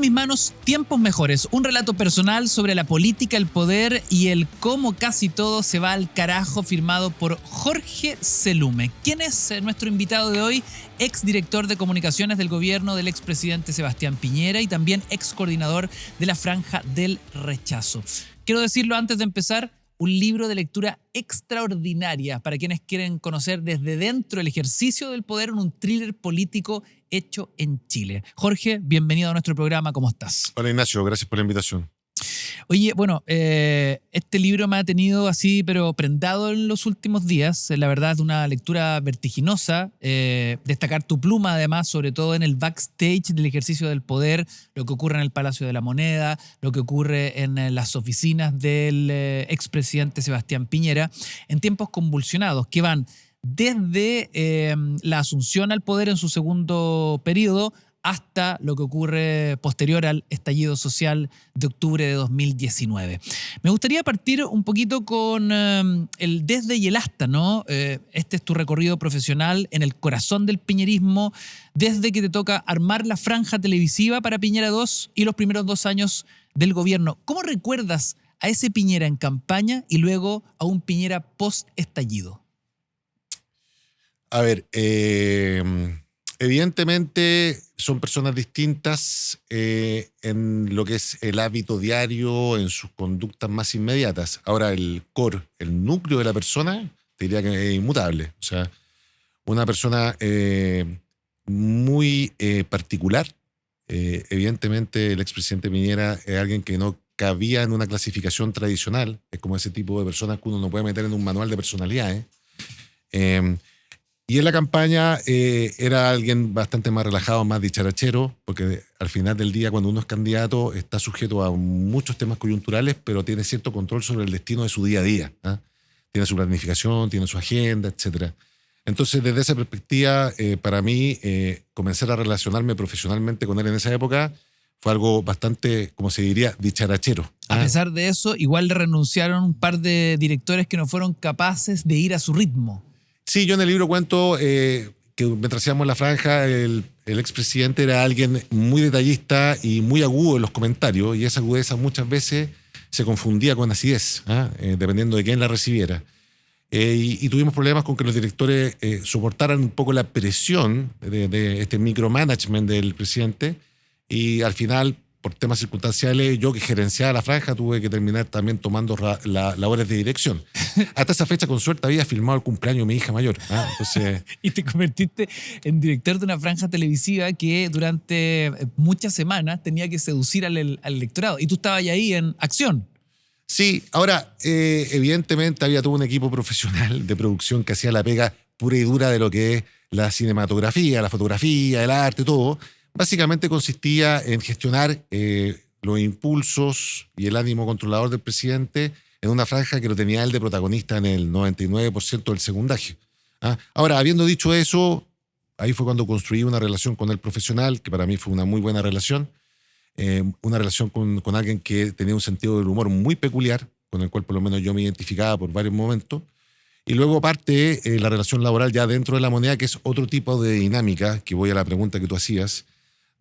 mis manos tiempos mejores, un relato personal sobre la política, el poder y el cómo casi todo se va al carajo, firmado por Jorge Selume. ¿Quién es nuestro invitado de hoy? Exdirector de comunicaciones del gobierno del expresidente Sebastián Piñera y también excoordinador de la Franja del Rechazo. Quiero decirlo antes de empezar, un libro de lectura extraordinaria para quienes quieren conocer desde dentro el ejercicio del poder en un thriller político hecho en Chile. Jorge, bienvenido a nuestro programa, ¿cómo estás? Hola Ignacio, gracias por la invitación. Oye, bueno, este libro me ha tenido así, pero prendado en los últimos días. La verdad es una lectura vertiginosa. Destacar tu pluma, además, sobre todo en el backstage del ejercicio del poder, lo que ocurre en el Palacio de la Moneda, lo que ocurre en las oficinas del expresidente Sebastián Piñera, en tiempos convulsionados que van desde la asunción al poder en su segundo periodo hasta lo que ocurre posterior al estallido social de octubre de 2019. Me gustaría partir un poquito con el desde y el hasta, ¿no? Este es tu recorrido profesional en el corazón del piñerismo, desde que te toca armar la franja televisiva para Piñera 2 y los primeros 2 años del gobierno. ¿Cómo recuerdas a ese Piñera en campaña y luego a un Piñera post-estallido? A ver, evidentemente son personas distintas en lo que es el hábito diario, en sus conductas más inmediatas. Ahora, el core, el núcleo de la persona, te diría que es inmutable. O sea, una persona muy particular. Evidentemente, el expresidente Piñera es alguien que no cabía en una clasificación tradicional. Es como ese tipo de personas que uno no puede meter en un manual de personalidades. Y en la campaña era alguien bastante más relajado, más dicharachero, porque al final del día, cuando uno es candidato, está sujeto a muchos temas coyunturales, pero tiene cierto control sobre el destino de su día a día. Tiene su planificación, tiene su agenda, etc. Entonces, desde esa perspectiva, para mí, comenzar a relacionarme profesionalmente con él en esa época fue algo bastante, como se diría, dicharachero. A pesar de eso, igual le renunciaron un par de directores que no fueron capaces de ir a su ritmo. Sí, yo en el libro cuento que mientras hacíamos la franja, el expresidente era alguien muy detallista y muy agudo en los comentarios, y esa agudeza muchas veces se confundía con acidez, dependiendo de quién la recibiera. Y tuvimos problemas con que los directores soportaran un poco la presión de este micromanagement del presidente, y al final, por temas circunstanciales, yo que gerenciaba la franja tuve que terminar también tomando labores de dirección. Hasta esa fecha, con suerte, había filmado el cumpleaños de mi hija mayor. Entonces, y te convertiste en director de una franja televisiva que durante muchas semanas tenía que seducir al electorado. Y tú estabas ahí en acción. Sí, ahora, evidentemente había todo un equipo profesional de producción que hacía la pega pura y dura de lo que es la cinematografía, la fotografía, el arte, todo. Básicamente consistía en gestionar los impulsos y el ánimo controlador del presidente en una franja que lo tenía él de protagonista en el 99% del secundaje. Ahora, habiendo dicho eso, ahí fue cuando construí una relación con el profesional, que para mí fue una muy buena relación, una relación con alguien que tenía un sentido del humor muy peculiar, con el cual por lo menos yo me identificaba por varios momentos. Y luego parte la relación laboral ya dentro de la Moneda, que es otro tipo de dinámica, que voy a la pregunta que tú hacías,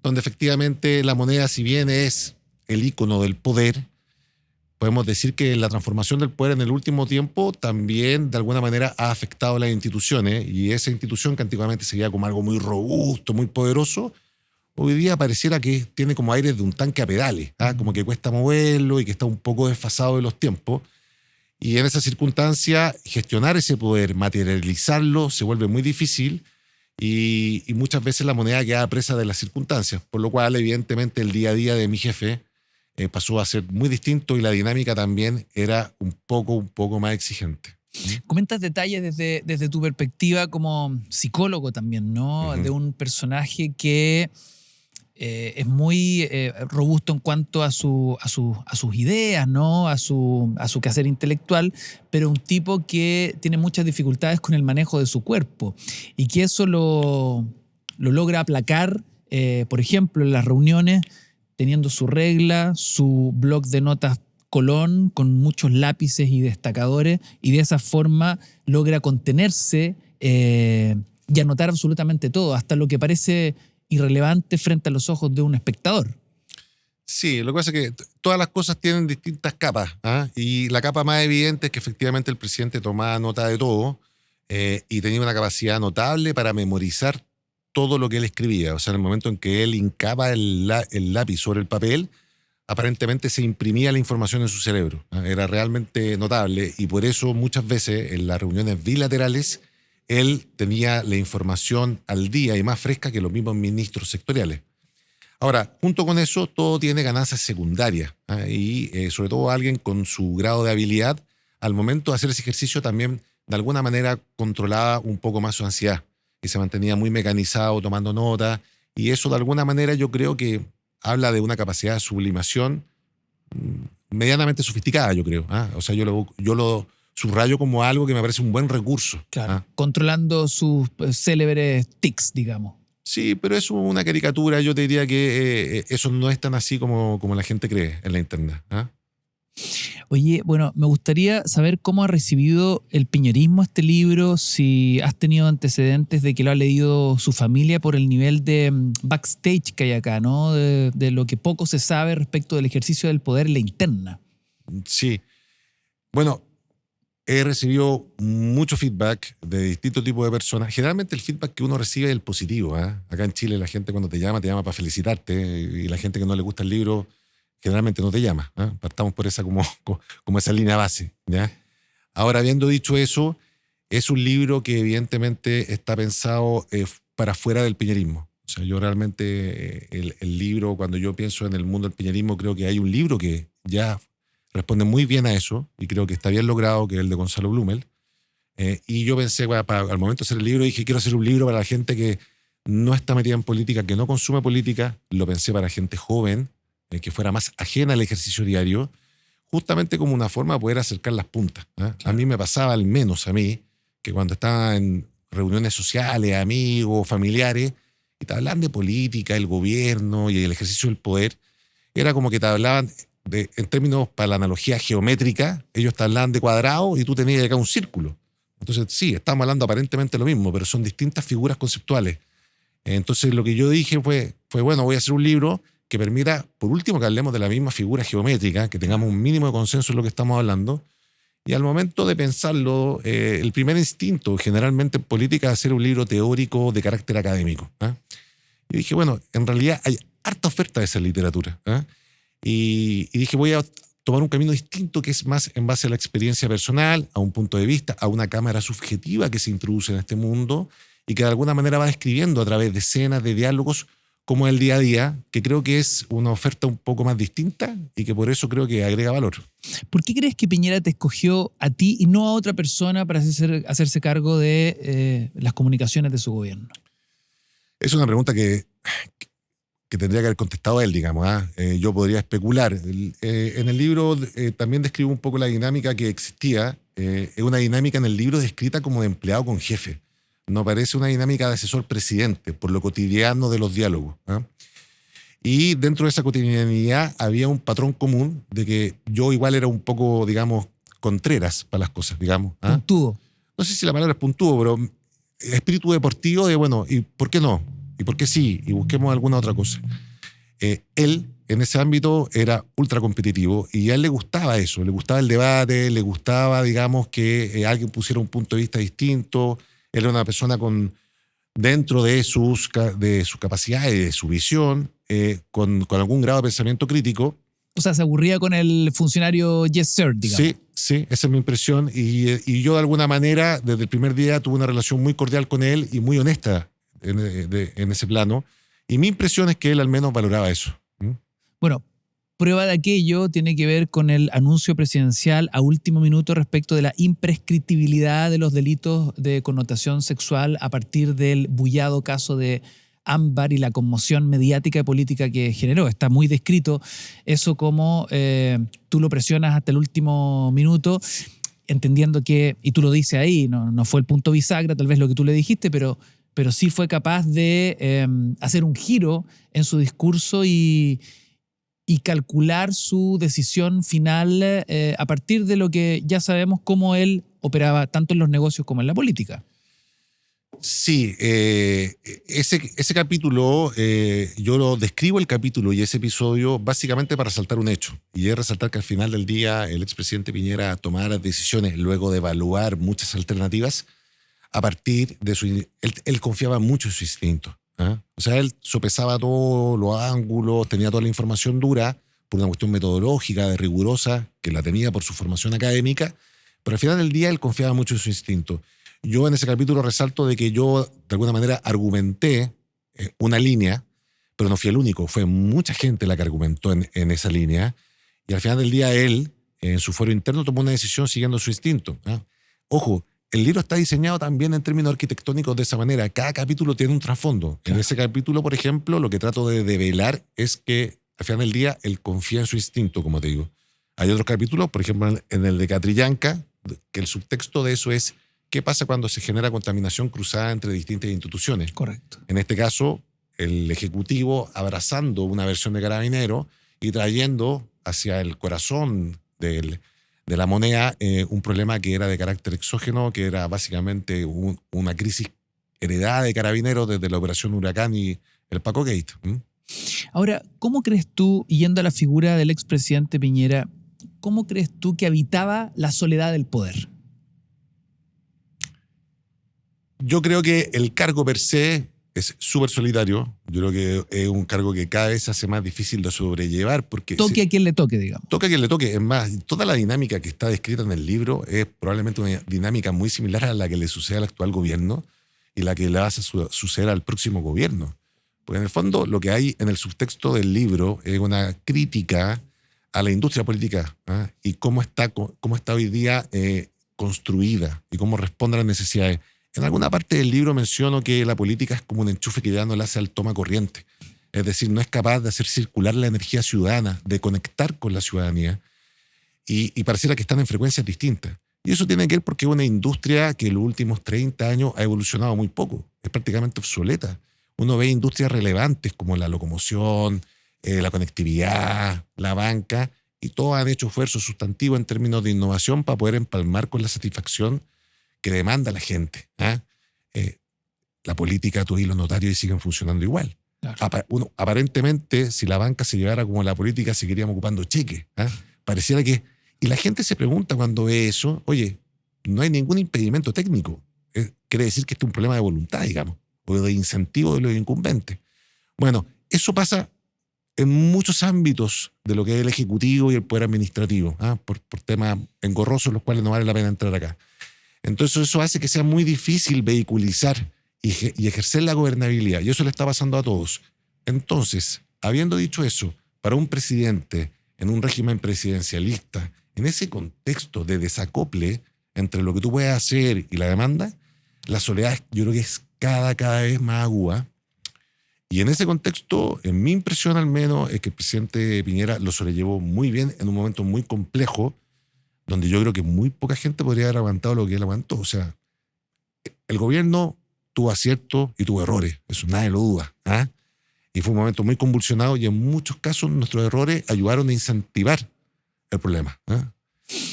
donde efectivamente la Moneda, si bien es el ícono del poder, podemos decir que la transformación del poder en el último tiempo también de alguna manera ha afectado a las instituciones, y esa institución que antiguamente se veía como algo muy robusto, muy poderoso, hoy día pareciera que tiene como aires de un tanque a pedales, como que cuesta moverlo y que está un poco desfasado de los tiempos. Y en esa circunstancia, gestionar ese poder, materializarlo, se vuelve muy difícil. Y muchas veces la Moneda queda presa de las circunstancias, por lo cual evidentemente el día a día de mi jefe pasó a ser muy distinto, y la dinámica también era un poco más exigente. Comentas detalles desde tu perspectiva como psicólogo también, ¿no? De un personaje que es muy robusto en cuanto a sus ideas, ¿no? A su quehacer intelectual, pero un tipo que tiene muchas dificultades con el manejo de su cuerpo y que eso lo logra aplacar, por ejemplo, en las reuniones, teniendo su regla, su bloc de notas Colón con muchos lápices y destacadores, y de esa forma logra contenerse y anotar absolutamente todo, hasta lo que parece irrelevante frente a los ojos de un espectador. Sí, lo que pasa es que todas las cosas tienen distintas capas, ¿ah? Y la capa más evidente es que efectivamente el presidente tomaba nota de todo y tenía una capacidad notable para memorizar todo lo que él escribía. O sea, en el momento en que él hincaba el lápiz sobre el papel, aparentemente se imprimía la información en su cerebro, ¿ah? Era realmente notable y por eso muchas veces en las reuniones bilaterales él tenía la información al día y más fresca que los mismos ministros sectoriales. Ahora, junto con eso, todo tiene ganancias secundarias, ¿ah? Y sobre todo alguien con su grado de habilidad, al momento de hacer ese ejercicio también de alguna manera controlaba un poco más su ansiedad y se mantenía muy mecanizado, tomando nota, y eso de alguna manera yo creo que habla de una capacidad de sublimación medianamente sofisticada, yo creo, ¿ah? O sea, yo lo subrayo como algo que me parece un buen recurso. Claro, ¿Ah? controlando sus célebres tics, digamos. Sí, pero es una caricatura. Yo te diría que eso no es tan así como la gente cree en la internet. ¿Ah? Oye, bueno, me gustaría saber cómo ha recibido el piñerismo este libro, si has tenido antecedentes de que lo ha leído su familia por el nivel de backstage que hay acá, ¿no? De lo que poco se sabe respecto del ejercicio del poder en la interna. Sí. Bueno, he recibido mucho feedback de distintos tipos de personas. Generalmente el feedback que uno recibe es el positivo. ¿Ah? Acá en Chile la gente cuando te llama para felicitarte y la gente que no le gusta el libro generalmente no te llama. ¿Ah? Partamos por esa como esa línea base. ¿Ya? Ahora, habiendo dicho eso, es un libro que evidentemente está pensado para fuera del piñerismo. O sea, yo realmente el libro, cuando yo pienso en el mundo del piñerismo, creo que hay un libro que ya responde muy bien a eso y creo que está bien logrado, que es el de Gonzalo Blumel. Y yo pensé, bueno, al momento de hacer el libro, dije, quiero hacer un libro para la gente que no está metida en política, que no consume política. Lo pensé para gente joven, que fuera más ajena al ejercicio diario, justamente como una forma de poder acercar las puntas. ¿Ah? Claro. A mí me pasaba, al menos a mí, que cuando estaba en reuniones sociales, amigos, familiares, y te hablaban de política, el gobierno y el ejercicio del poder, era como que te hablaban en términos para la analogía geométrica, ellos te hablaban de cuadrado y tú tenías acá un círculo. Entonces, sí, estamos hablando aparentemente lo mismo, pero son distintas figuras conceptuales. Entonces, lo que yo dije fue bueno, voy a hacer un libro que permita, por último, que hablemos de la misma figura geométrica, que tengamos un mínimo de consenso en lo que estamos hablando. Y al momento de pensarlo, el primer instinto, generalmente en política, es hacer un libro teórico de carácter académico. ¿Ah? Y dije, bueno, en realidad hay harta oferta de esa literatura. ¿Ah? Y dije, voy a tomar un camino distinto que es más en base a la experiencia personal, a un punto de vista, a una cámara subjetiva que se introduce en este mundo y que de alguna manera va describiendo a través de escenas, de diálogos, como el día a día, que creo que es una oferta un poco más distinta y que por eso creo que agrega valor. ¿Por qué crees que Piñera te escogió a ti y no a otra persona para hacerse cargo de las comunicaciones de su gobierno? Es una pregunta que tendría que haber contestado él, digamos. ¿Ah? Yo podría especular. En el libro también describo un poco la dinámica que existía. Es una dinámica en el libro descrita como de empleado con jefe. No parece una dinámica de asesor presidente, por lo cotidiano de los diálogos. ¿Ah? Y dentro de esa cotidianidad había un patrón común de que yo igual era un poco, digamos, contreras para las cosas, digamos. ¿Ah? Puntudo. No sé si la palabra es puntúo, pero espíritu deportivo de, bueno, ¿y por qué no? ¿Y por qué sí? Y busquemos alguna otra cosa. Él, en ese ámbito, era ultra competitivo y a él le gustaba eso, le gustaba el debate, le gustaba, digamos, que alguien pusiera un punto de vista distinto. Él era una persona dentro de sus capacidades, de su visión, con algún grado de pensamiento crítico. O sea, se aburría con el funcionario yes sir, digamos. Sí, esa es mi impresión. Y yo de alguna manera, desde el primer día, tuve una relación muy cordial con él y muy honesta en ese plano. Y mi impresión es que él al menos valoraba eso. ¿Mm? Bueno, prueba de aquello tiene que ver con el anuncio presidencial a último minuto respecto de la imprescriptibilidad de los delitos de connotación sexual a partir del bullado caso de Ámbar y la conmoción mediática y política que generó. Está muy descrito eso como tú lo presionas hasta el último minuto, entendiendo que, y tú lo dices ahí, no fue el punto bisagra, tal vez lo que tú le dijiste, pero sí fue capaz de hacer un giro en su discurso y calcular su decisión final a partir de lo que ya sabemos cómo él operaba tanto en los negocios como en la política. Sí, ese capítulo, yo lo describo el capítulo y ese episodio básicamente para resaltar un hecho. Y es resaltar que al final del día el expresidente Piñera tomara decisiones luego de evaluar muchas alternativas a partir de su... Él confiaba mucho en su instinto. ¿Ah? O sea, él sopesaba todos los ángulos, tenía toda la información dura por una cuestión metodológica, de rigurosa, que la tenía por su formación académica, pero al final del día él confiaba mucho en su instinto. Yo en ese capítulo resalto de que yo de alguna manera argumenté una línea, pero no fui el único, fue mucha gente la que argumentó en esa línea, y al final del día él, en su foro interno, tomó una decisión siguiendo su instinto. ¿Ah? Ojo, el libro está diseñado también en términos arquitectónicos de esa manera. Cada capítulo tiene un trasfondo. Claro. En ese capítulo, por ejemplo, lo que trato de develar es que al final del día él confía en su instinto, como te digo. Hay otros capítulos, por ejemplo, en el de Catrillanca, que el subtexto de eso es qué pasa cuando se genera contaminación cruzada entre distintas instituciones. Correcto. En este caso, el Ejecutivo abrazando una versión de Carabinero y trayendo hacia el corazón de la moneda un problema que era de carácter exógeno, que era básicamente una crisis heredada de Carabineros desde la Operación Huracán y el Paco Gate. Ahora, ¿cómo crees tú, yendo a la figura del expresidente Piñera, cómo crees tú que habitaba la soledad del poder? Yo creo que el cargo per se es súper solidario. Yo creo que es un cargo que cada vez se hace más difícil de sobrellevar. Porque toque a quien le toque, digamos. Toque a quien le toque. Es más, toda la dinámica que está descrita en el libro es probablemente una dinámica muy similar a la que le sucede al actual gobierno y la que le va a suceder al próximo gobierno. Porque en el fondo lo que hay en el subtexto del libro es una crítica a la industria política, ¿eh? Y cómo está hoy día construida y cómo responde a las necesidades. En alguna parte del libro menciono que la política es como un enchufe que ya no le hace al toma corriente. Es decir, no es capaz de hacer circular la energía ciudadana, de conectar con la ciudadanía, y pareciera que están en frecuencias distintas. Y eso tiene que ver porque es una industria que en los últimos 30 años ha evolucionado muy poco, es prácticamente obsoleta. Uno ve industrias relevantes como la locomoción, la conectividad, la banca, y todos han hecho esfuerzos sustantivos en términos de innovación para poder empalmar con la satisfacción que demanda la gente. La política, tú y los notarios siguen funcionando igual. Claro. Aparentemente, si la banca se llevara como la política, seguiríamos ocupando cheques. Pareciera que... Y la gente se pregunta cuando ve eso, oye, no hay ningún impedimento técnico. Quiere decir que este es un problema de voluntad, digamos, o de incentivo de los incumbentes. Bueno, eso pasa en muchos ámbitos de lo que es el Ejecutivo y el Poder Administrativo, por temas engorrosos los cuales no vale la pena entrar acá. Entonces eso hace que sea muy difícil vehiculizar y ejercer la gobernabilidad. Y eso le está pasando a todos. Entonces, habiendo dicho eso, para un presidente en un régimen presidencialista, en ese contexto de desacople entre lo que tú puedes hacer y la demanda, la soledad yo creo que es cada vez más aguda. Y en ese contexto, en mi impresión al menos, es que el presidente Piñera lo sobrellevó muy bien en un momento muy complejo, donde yo creo que muy poca gente podría haber aguantado lo que él aguantó. O sea, el gobierno tuvo aciertos y tuvo errores, eso nadie lo duda. Y fue un momento muy convulsionado y en muchos casos nuestros errores ayudaron a incentivar el problema.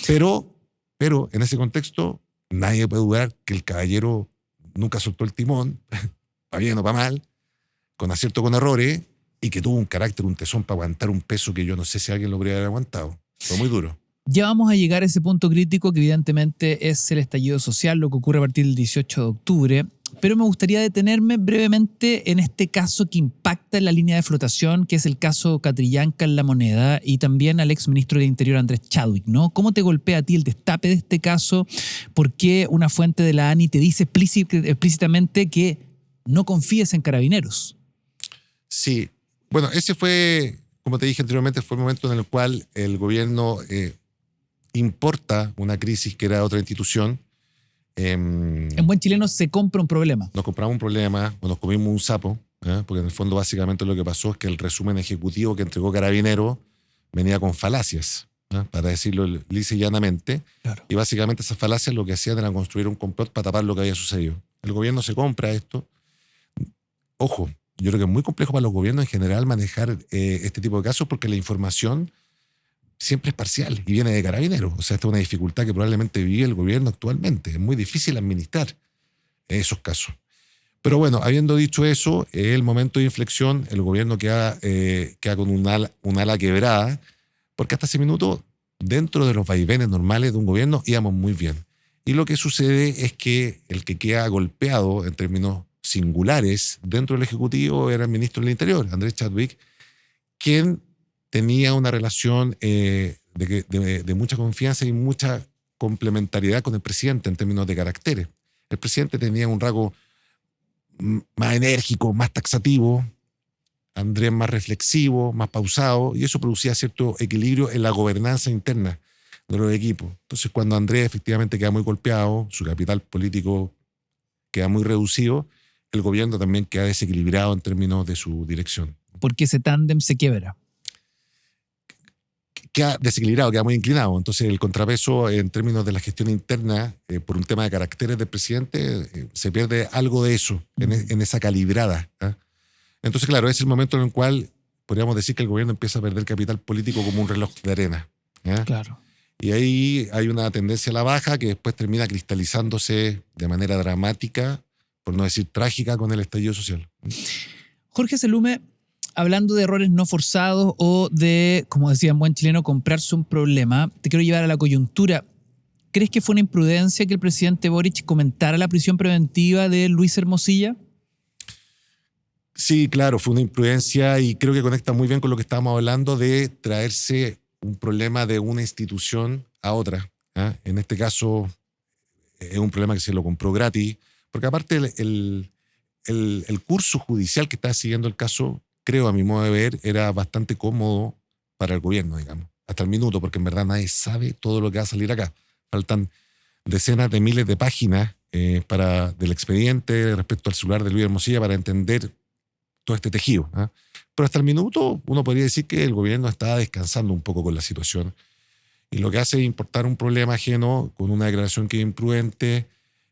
Pero en ese contexto nadie puede dudar que el caballero nunca soltó el timón, para bien o para mal, con acierto, con errores, y que tuvo un carácter, un tesón para aguantar un peso que yo no sé si alguien lo habría haber aguantado. Fue muy duro. Ya vamos a llegar a ese punto crítico que evidentemente es el estallido social, lo que ocurre a partir del 18 de octubre, pero me gustaría detenerme brevemente en este caso que impacta en la línea de flotación, que es el caso Catrillanca en La Moneda, y también al exministro de Interior Andrés Chadwick, ¿no? ¿Cómo te golpea a ti el destape de este caso? ¿Por qué una fuente de la ANI te dice explícitamente que no confíes en Carabineros? Sí, bueno, ese fue, como te dije anteriormente, fue el momento en el cual el gobierno importa una crisis que era de otra institución. En buen chileno se compra un problema. Nos compramos un problema o nos comimos un sapo, porque en el fondo básicamente lo que pasó es que el resumen ejecutivo que entregó Carabineros venía con falacias, para decirlo lisa y llanamente. Claro. Y básicamente esas falacias lo que hacían era construir un complot para tapar lo que había sucedido. El gobierno se compra esto. Ojo, yo creo que es muy complejo para los gobiernos en general manejar este tipo de casos porque la información siempre es parcial y viene de Carabineros. O sea, esta es una dificultad que probablemente vive el gobierno actualmente. Es muy difícil administrar esos casos. Pero bueno, habiendo dicho eso, el momento de inflexión, el gobierno queda con un ala quebrada, porque hasta ese minuto, dentro de los vaivenes normales de un gobierno, íbamos muy bien. Y lo que sucede es que el que queda golpeado en términos singulares dentro del Ejecutivo era el ministro del Interior, Andrés Chadwick, quien tenía una relación de mucha confianza y mucha complementariedad con el presidente en términos de caracteres. El presidente tenía un rasgo más enérgico, más taxativo, Andrés más reflexivo, más pausado, y eso producía cierto equilibrio en la gobernanza interna de los equipos. Entonces, cuando Andrés efectivamente queda muy golpeado, su capital político queda muy reducido, el gobierno también queda desequilibrado en términos de su dirección. Porque ese tándem se quiebra. Queda desequilibrado, queda muy inclinado. Entonces, el contrapeso en términos de la gestión interna, por un tema de caracteres del presidente, se pierde algo de eso, en esa calibrada. Entonces, claro, es el momento en el cual podríamos decir que el gobierno empieza a perder capital político como un reloj de arena. Claro. Y ahí hay una tendencia a la baja que después termina cristalizándose de manera dramática, por no decir trágica, con el estallido social. Jorge Selume, hablando de errores no forzados o de, como decía en buen chileno, comprarse un problema, te quiero llevar a la coyuntura. ¿Crees que fue una imprudencia que el presidente Boric comentara la prisión preventiva de Luis Hermosilla? Sí, claro, fue una imprudencia y creo que conecta muy bien con lo que estábamos hablando de traerse un problema de una institución a otra. En este caso es un problema que se lo compró gratis, porque aparte el curso judicial que está siguiendo el caso, creo a mi modo de ver, era bastante cómodo para el gobierno, digamos, hasta el minuto, porque en verdad nadie sabe todo lo que va a salir acá. Faltan decenas de miles de páginas del expediente respecto al celular de Luis Hermosilla para entender todo este tejido. Pero hasta el minuto uno podría decir que el gobierno está descansando un poco con la situación y lo que hace es importar un problema ajeno con una declaración que es imprudente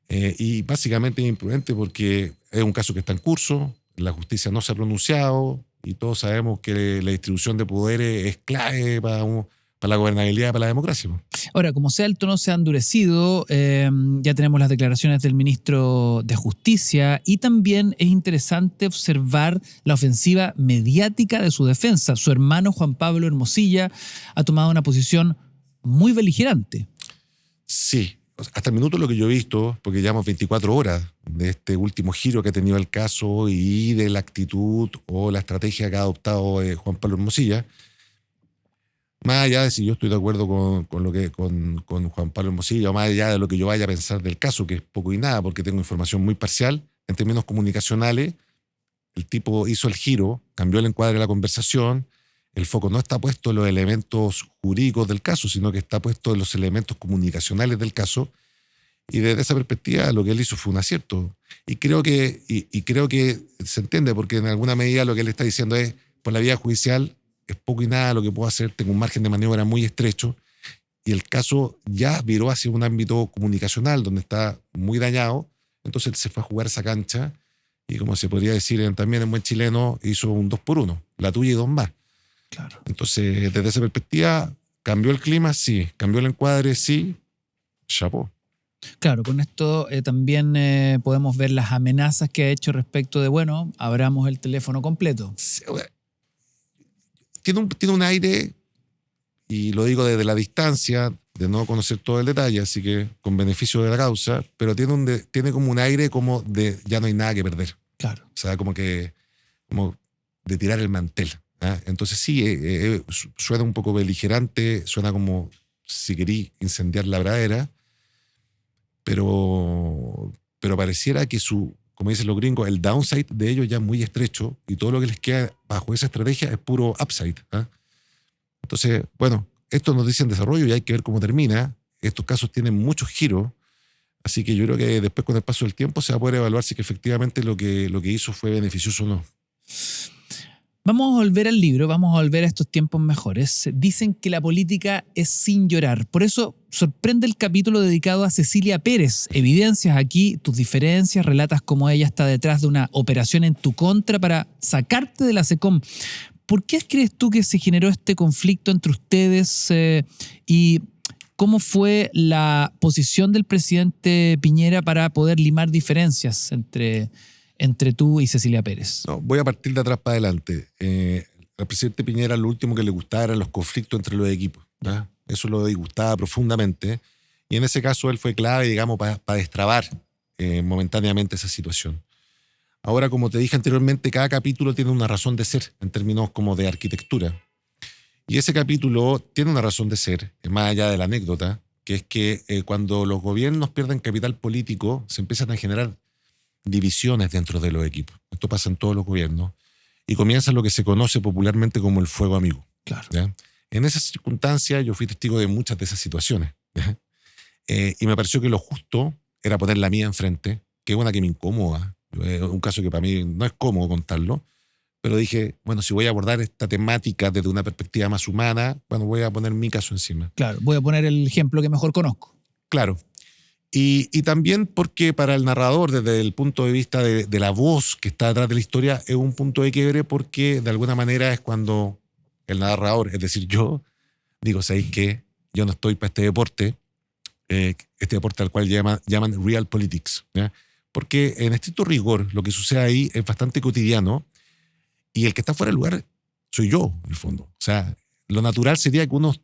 y básicamente es imprudente porque es un caso que está en curso, la justicia no se ha pronunciado y todos sabemos que la distribución de poderes es clave para la gobernabilidad, para la democracia. Ahora, como sea, el tono se ha endurecido, ya tenemos las declaraciones del ministro de Justicia y también es interesante observar la ofensiva mediática de su defensa. Su hermano Juan Pablo Hermosilla ha tomado una posición muy beligerante. Sí, hasta el minuto lo que yo he visto, porque llevamos 24 horas de este último giro que ha tenido el caso y de la actitud o la estrategia que ha adoptado Juan Pablo Hermosilla, más allá de si yo estoy de acuerdo con Juan Pablo Hermosilla o más allá de lo que yo vaya a pensar del caso, que es poco y nada, porque tengo información muy parcial, en términos comunicacionales, el tipo hizo el giro, cambió el encuadre de la conversación, el foco no está puesto en los elementos jurídicos del caso, sino que está puesto en los elementos comunicacionales del caso, y desde esa perspectiva lo que él hizo fue un acierto. Y creo que se entiende, porque en alguna medida lo que él está diciendo es, por la vía judicial, es poco y nada lo que puedo hacer, tengo un margen de maniobra muy estrecho y el caso ya viró hacia un ámbito comunicacional donde está muy dañado, entonces él se fue a jugar esa cancha y como se podría decir también en buen chileno, hizo un 2-1, la tuya y dos más. Claro. Entonces, desde esa perspectiva, ¿cambió el clima? Sí. ¿Cambió el encuadre? Sí. Chapó. Claro, con esto también podemos ver las amenazas que ha hecho respecto de, bueno, abramos el teléfono completo. Sí, tiene un aire, y lo digo desde la distancia, de no conocer todo el detalle, así que con beneficio de la causa, pero tiene como un aire como de ya no hay nada que perder. Claro. O sea, como de tirar el mantel. Entonces sí, suena un poco beligerante, suena como si querí incendiar la pradera, pero pareciera que como dicen los gringos, el downside de ellos ya es muy estrecho y todo lo que les queda bajo esa estrategia es puro upside. Entonces, bueno, esto nos dice en desarrollo y hay que ver cómo termina. Estos casos tienen muchos giros, así que yo creo que después con el paso del tiempo se va a poder evaluar si que efectivamente lo que hizo fue beneficioso o no. Vamos a volver al libro, vamos a volver a estos tiempos mejores. Dicen que la política es sin llorar. Por eso sorprende el capítulo dedicado a Cecilia Pérez. Evidencias aquí tus diferencias, relatas cómo ella está detrás de una operación en tu contra para sacarte de la SECOM. ¿Por qué crees tú que se generó este conflicto entre ustedes y cómo fue la posición del presidente Piñera para poder limar diferencias entre entre tú y Cecilia Pérez? No, voy a partir de atrás para adelante. Al presidente Piñera lo último que le gustaba eran los conflictos entre los equipos. ¿Ya? Eso lo disgustaba profundamente. Y en ese caso él fue clave, digamos, para destrabar momentáneamente esa situación. Ahora, como te dije anteriormente, cada capítulo tiene una razón de ser en términos como de arquitectura. Y ese capítulo tiene una razón de ser, más allá de la anécdota, que es que cuando los gobiernos pierden capital político, se empiezan a generar divisiones dentro de los equipos. Esto pasa en todos los gobiernos. Y comienza lo que se conoce popularmente como el fuego amigo. Claro. ¿Ya? En esas circunstancias yo fui testigo de muchas de esas situaciones. ¿Ya? Y me pareció que lo justo era poner la mía enfrente, que es una que me incomoda. Es un caso que para mí no es cómodo contarlo. Pero dije, bueno, si voy a abordar esta temática desde una perspectiva más humana, bueno, voy a poner mi caso encima. Claro, voy a poner el ejemplo que mejor conozco. Claro. Y también porque para el narrador, desde el punto de vista de la voz que está detrás de la historia, es un punto de quiebre porque de alguna manera es cuando el narrador, es decir, yo, digo, ¿sabéis qué? Yo no estoy para este deporte al cual llaman real politics. ¿Ya? Porque en estricto rigor, lo que sucede ahí es bastante cotidiano. Y el que está fuera del lugar soy yo, en el fondo. O sea, lo natural sería que uno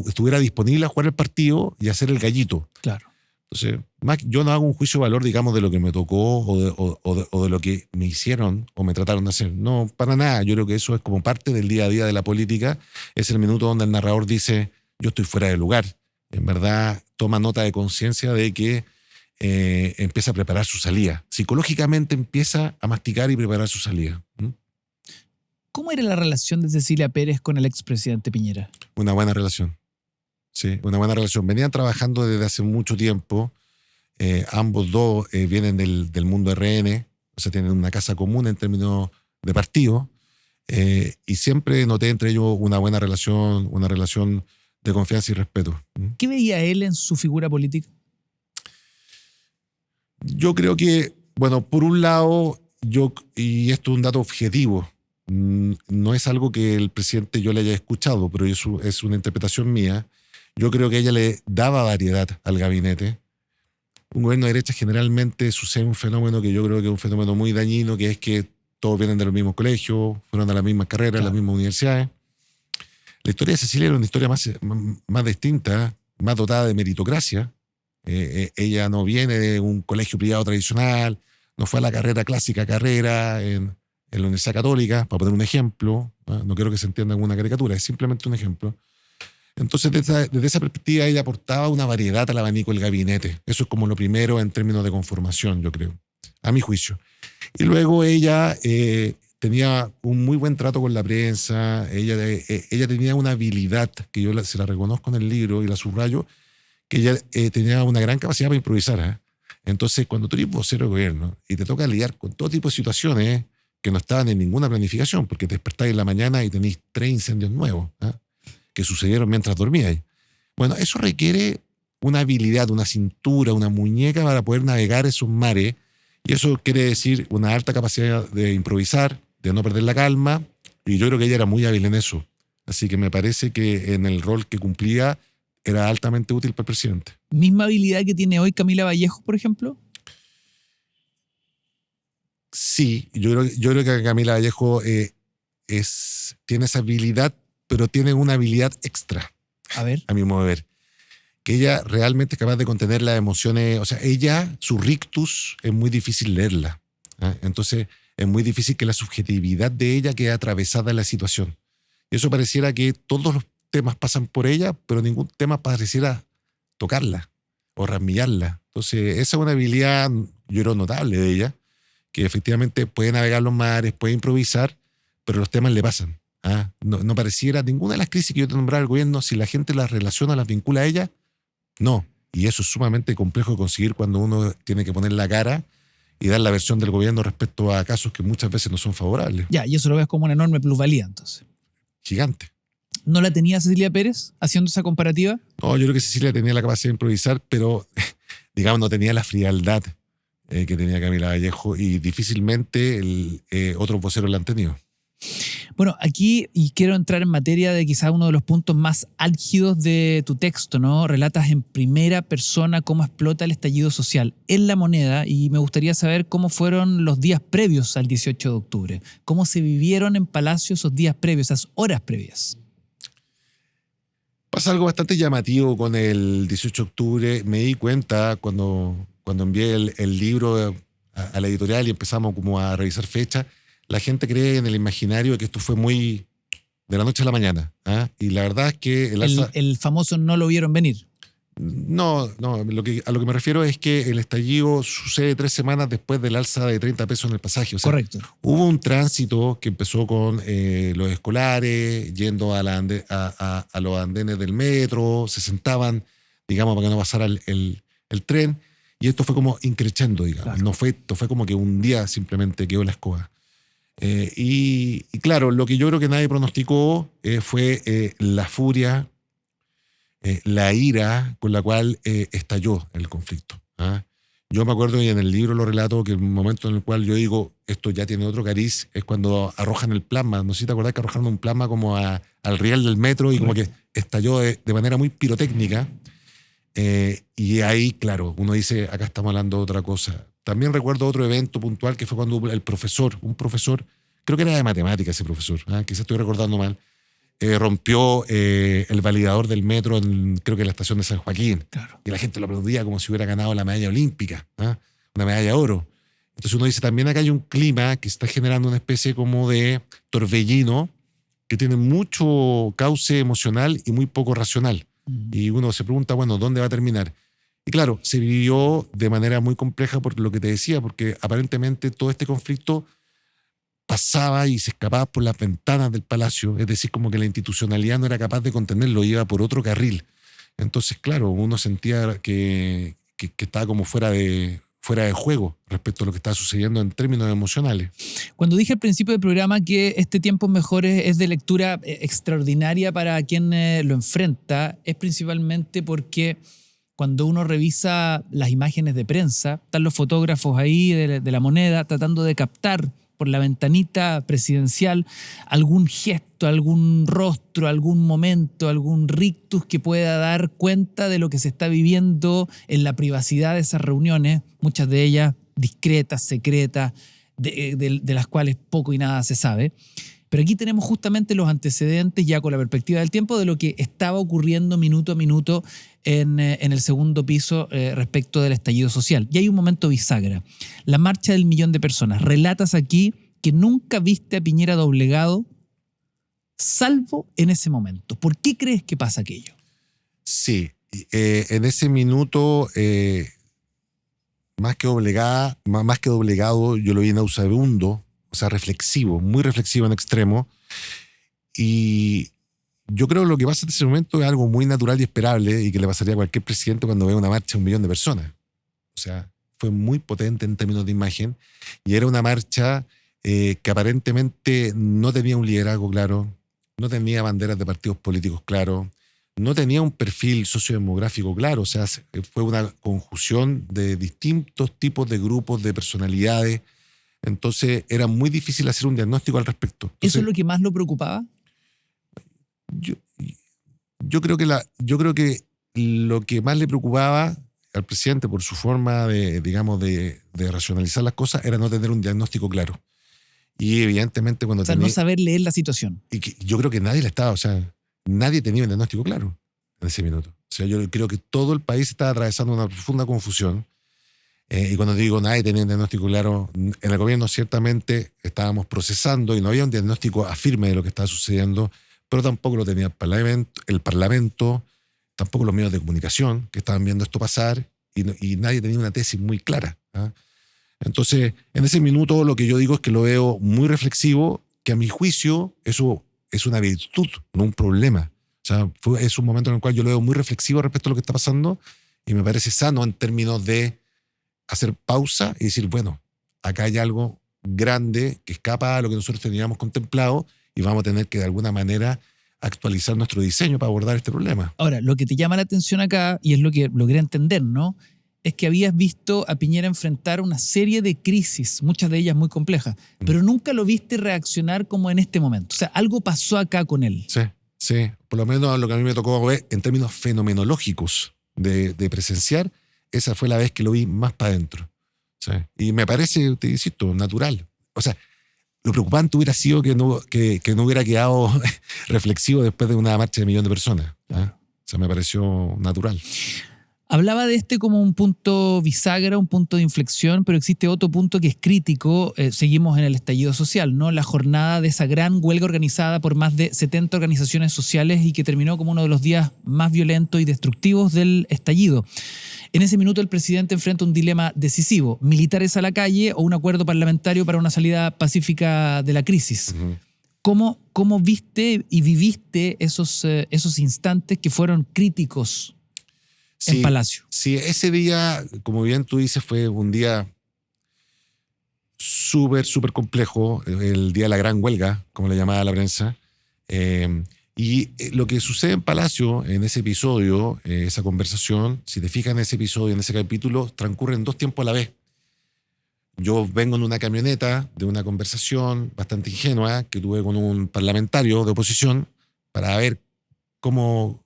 estuviera disponible a jugar el partido y hacer el gallito. Claro. Entonces, yo no hago un juicio de valor, digamos, de lo que me tocó o de lo que me hicieron o me trataron de hacer. No, para nada. Yo creo que eso es como parte del día a día de la política. Es el minuto donde el narrador dice, yo estoy fuera de lugar. En verdad, toma nota de conciencia de que empieza a preparar su salida. Psicológicamente empieza a masticar y preparar su salida. ¿Cómo era la relación de Cecilia Pérez con el expresidente Piñera? Una buena relación. Sí, una buena relación. Venían trabajando desde hace mucho tiempo. Ambos dos vienen del mundo RN, o sea, tienen una casa común en términos de partido. Y siempre noté entre ellos una buena relación, una relación de confianza y respeto. ¿Qué veía él en su figura política? Yo creo que, bueno, por un lado, y esto es un dato objetivo, no es algo que el presidente yo le haya escuchado, pero eso es una interpretación mía. Yo creo que ella le daba variedad al gabinete. Un gobierno de derecha generalmente sucede un fenómeno que yo creo que es un fenómeno muy dañino, que es que todos vienen de los mismos colegios, fueron a las mismas carreras, Claro. las mismas universidades. La historia de Cecilia era una historia más distinta, más dotada de meritocracia. Ella no viene de un colegio privado tradicional, no fue a la carrera en la Universidad Católica, para poner un ejemplo. No quiero que se entienda como una caricatura, es simplemente un ejemplo. Entonces, desde esa perspectiva, ella aportaba una variedad al abanico del gabinete. Eso es como lo primero en términos de conformación, yo creo, a mi juicio. Y luego ella tenía un muy buen trato con la prensa, ella tenía una habilidad, que yo se la reconozco en el libro y la subrayo, que ella tenía una gran capacidad para improvisar. Entonces, cuando tú eres vocero de gobierno y te toca lidiar con todo tipo de situaciones que no estaban en ninguna planificación, porque te despertáis en la mañana y tenéis 3 incendios nuevos que sucedieron mientras dormíais. Bueno, eso requiere una habilidad, una cintura, una muñeca para poder navegar esos mares, y eso quiere decir una alta capacidad de improvisar, de no perder la calma, y yo creo que ella era muy hábil en eso. Así que me parece que en el rol que cumplía era altamente útil para el presidente. ¿Misma habilidad que tiene hoy Camila Vallejo, por ejemplo? Sí, yo creo que Camila Vallejo tiene esa habilidad, pero tiene una habilidad extra, A ver. a mi modo de ver. Que ella realmente es capaz de contener las emociones. O sea, su rictus es muy difícil leerla. Entonces, es muy difícil que la subjetividad de ella quede atravesada en la situación. Y eso pareciera que todos los temas pasan por ella, pero ningún tema pareciera tocarla o rasmillarla. Entonces, esa es una habilidad, yo creo, notable de ella, que efectivamente puede navegar los mares, puede improvisar, pero los temas le pasan. No pareciera ninguna de las crisis que yo te nombraba al gobierno, si la gente las relaciona, las vincula a ella, no. Y eso es sumamente complejo de conseguir cuando uno tiene que poner la cara y dar la versión del gobierno respecto a casos que muchas veces no son favorables. Ya, y eso lo ves como una enorme plusvalía, entonces. Gigante. ¿No la tenía Cecilia Pérez haciendo esa comparativa? No, yo creo que Cecilia tenía la capacidad de improvisar, pero, digamos, no tenía la frialdad que tenía Camila Vallejo, y difícilmente otros voceros la han tenido. Bueno, aquí, y quiero entrar en materia de quizás uno de los puntos más álgidos de tu texto, ¿no? Relatas en primera persona cómo explota el estallido social en La Moneda, y me gustaría saber cómo fueron los días previos al 18 de octubre. ¿Cómo se vivieron en Palacio esos días previos, esas horas previas? Pasa algo bastante llamativo con el 18 de octubre. Me di cuenta cuando envié el libro a la editorial y empezamos como a revisar fechas. La gente cree en el imaginario que esto fue muy de la noche a la mañana. ¿Ah? Y la verdad es que El famoso no lo vieron venir. No, a lo que me refiero es que el estallido sucede 3 semanas después del alza de 30 pesos en el pasaje. O sea, Correcto. hubo un tránsito que empezó con los escolares yendo a los andenes del metro, se sentaban, digamos, para que no pasara el tren, y esto fue como increchendo, digamos. Claro. Esto fue como que un día simplemente quedó la escoba. Y claro, lo que yo creo que nadie pronosticó fue la furia, la ira con la cual estalló el conflicto. ¿Ah? Yo me acuerdo, y en el libro lo relato, que el momento en el cual yo digo esto ya tiene otro cariz es cuando arrojan el plasma. No sé si te acordás que arrojaron un plasma como al riel del metro y como que estalló de manera muy pirotécnica. Y ahí, claro, uno dice, acá estamos hablando de otra cosa. También recuerdo otro evento puntual que fue cuando un profesor, creo que era de matemáticas ese profesor, quizás estoy recordando mal, rompió el validador del metro creo que en la estación de San Joaquín. Claro. Y la gente lo aplaudía como si hubiera ganado la medalla olímpica, una medalla de oro. Entonces uno dice, también acá hay un clima que está generando una especie como de torbellino que tiene mucho cauce emocional y muy poco racional. Y uno se pregunta, bueno, ¿dónde va a terminar? Y claro, se vivió de manera muy compleja por lo que te decía, porque aparentemente todo este conflicto pasaba y se escapaba por las ventanas del palacio, es decir, como que la institucionalidad no era capaz de contenerlo, iba por otro carril. Entonces, claro, uno sentía que estaba como fuera de juego respecto a lo que estaba sucediendo en términos emocionales. Cuando dije al principio del programa que este Tiempos Mejores es de lectura extraordinaria para quien lo enfrenta, es principalmente porque cuando uno revisa las imágenes de prensa, están los fotógrafos ahí de la Moneda tratando de captar por la ventanita presidencial algún gesto, algún rostro, algún momento, algún rictus que pueda dar cuenta de lo que se está viviendo en la privacidad de esas reuniones, muchas de ellas discretas, secretas, de las cuales poco y nada se sabe. Pero aquí tenemos justamente los antecedentes, ya con la perspectiva del tiempo, de lo que estaba ocurriendo minuto a minuto en el segundo piso respecto del estallido social. Y hay un momento bisagra. La marcha del 1.000.000 de personas. Relatas aquí que nunca viste a Piñera doblegado, salvo en ese momento. ¿Por qué crees que pasa aquello? Sí, en ese minuto, más que doblegado, yo lo vi nauseabundo, o sea, reflexivo, muy reflexivo en extremo. Y yo creo que lo que pasa en ese momento es algo muy natural y esperable y que le pasaría a cualquier presidente cuando ve una marcha de 1.000.000 de personas. O sea, fue muy potente en términos de imagen y era una marcha que aparentemente no tenía un liderazgo claro, no tenía banderas de partidos políticos claros, no tenía un perfil sociodemográfico claro. O sea, fue una conjunción de distintos tipos de grupos, de personalidades. Entonces era muy difícil hacer un diagnóstico al respecto. Entonces, ¿eso es lo que más lo preocupaba? Yo creo que lo que más le preocupaba al presidente por su forma de racionalizar las cosas era no tener un diagnóstico claro. Y evidentemente cuando no saber leer la situación. Y yo creo que nadie le estaba, o sea, nadie tenía un diagnóstico claro en ese minuto. O sea, yo creo que todo el país estaba atravesando una profunda confusión. Y cuando digo nadie tenía un diagnóstico claro, en el gobierno ciertamente estábamos procesando y no había un diagnóstico firme de lo que estaba sucediendo, pero tampoco lo tenía el Parlamento, tampoco los medios de comunicación que estaban viendo esto pasar y nadie tenía una tesis muy clara. Entonces, en ese minuto lo que yo digo es que lo veo muy reflexivo, que a mi juicio eso es una virtud, no un problema. O sea, es un momento en el cual yo lo veo muy reflexivo respecto a lo que está pasando y me parece sano en términos de hacer pausa y decir, bueno, acá hay algo grande que escapa a lo que nosotros teníamos contemplado y vamos a tener que de alguna manera actualizar nuestro diseño para abordar este problema. Ahora, lo que te llama la atención acá, y es lo que logré entender, ¿no? es que habías visto a Piñera enfrentar una serie de crisis, muchas de ellas muy complejas, pero nunca lo viste reaccionar como en este momento. O sea, algo pasó acá con él. Sí, sí. Por lo menos lo que a mí me tocó ver en términos fenomenológicos de presenciar, esa fue la vez que lo vi más para adentro. Sí. Y me parece, te insisto, natural. O sea, lo preocupante hubiera sido que no hubiera quedado reflexivo después de una marcha de 1 millón de personas. Claro. O sea, me pareció natural. Hablaba de este como un punto bisagra, un punto de inflexión, pero existe otro punto que es crítico. Seguimos en el estallido social, ¿no? La jornada de esa gran huelga organizada por más de 70 organizaciones sociales y que terminó como uno de los días más violentos y destructivos del estallido. En ese minuto el presidente enfrenta un dilema decisivo: militares a la calle o un acuerdo parlamentario para una salida pacífica de la crisis. Uh-huh. ¿Cómo viste y viviste esos instantes que fueron críticos en Palacio? Sí, ese día, como bien tú dices, fue un día súper, súper complejo, el día de la gran huelga, como le llamaba la prensa. Y lo que sucede en Palacio, en ese episodio, esa conversación, si te fijas en ese episodio, en ese capítulo, transcurren 2 tiempos a la vez. Yo vengo en una camioneta de una conversación bastante ingenua que tuve con un parlamentario de oposición para ver cómo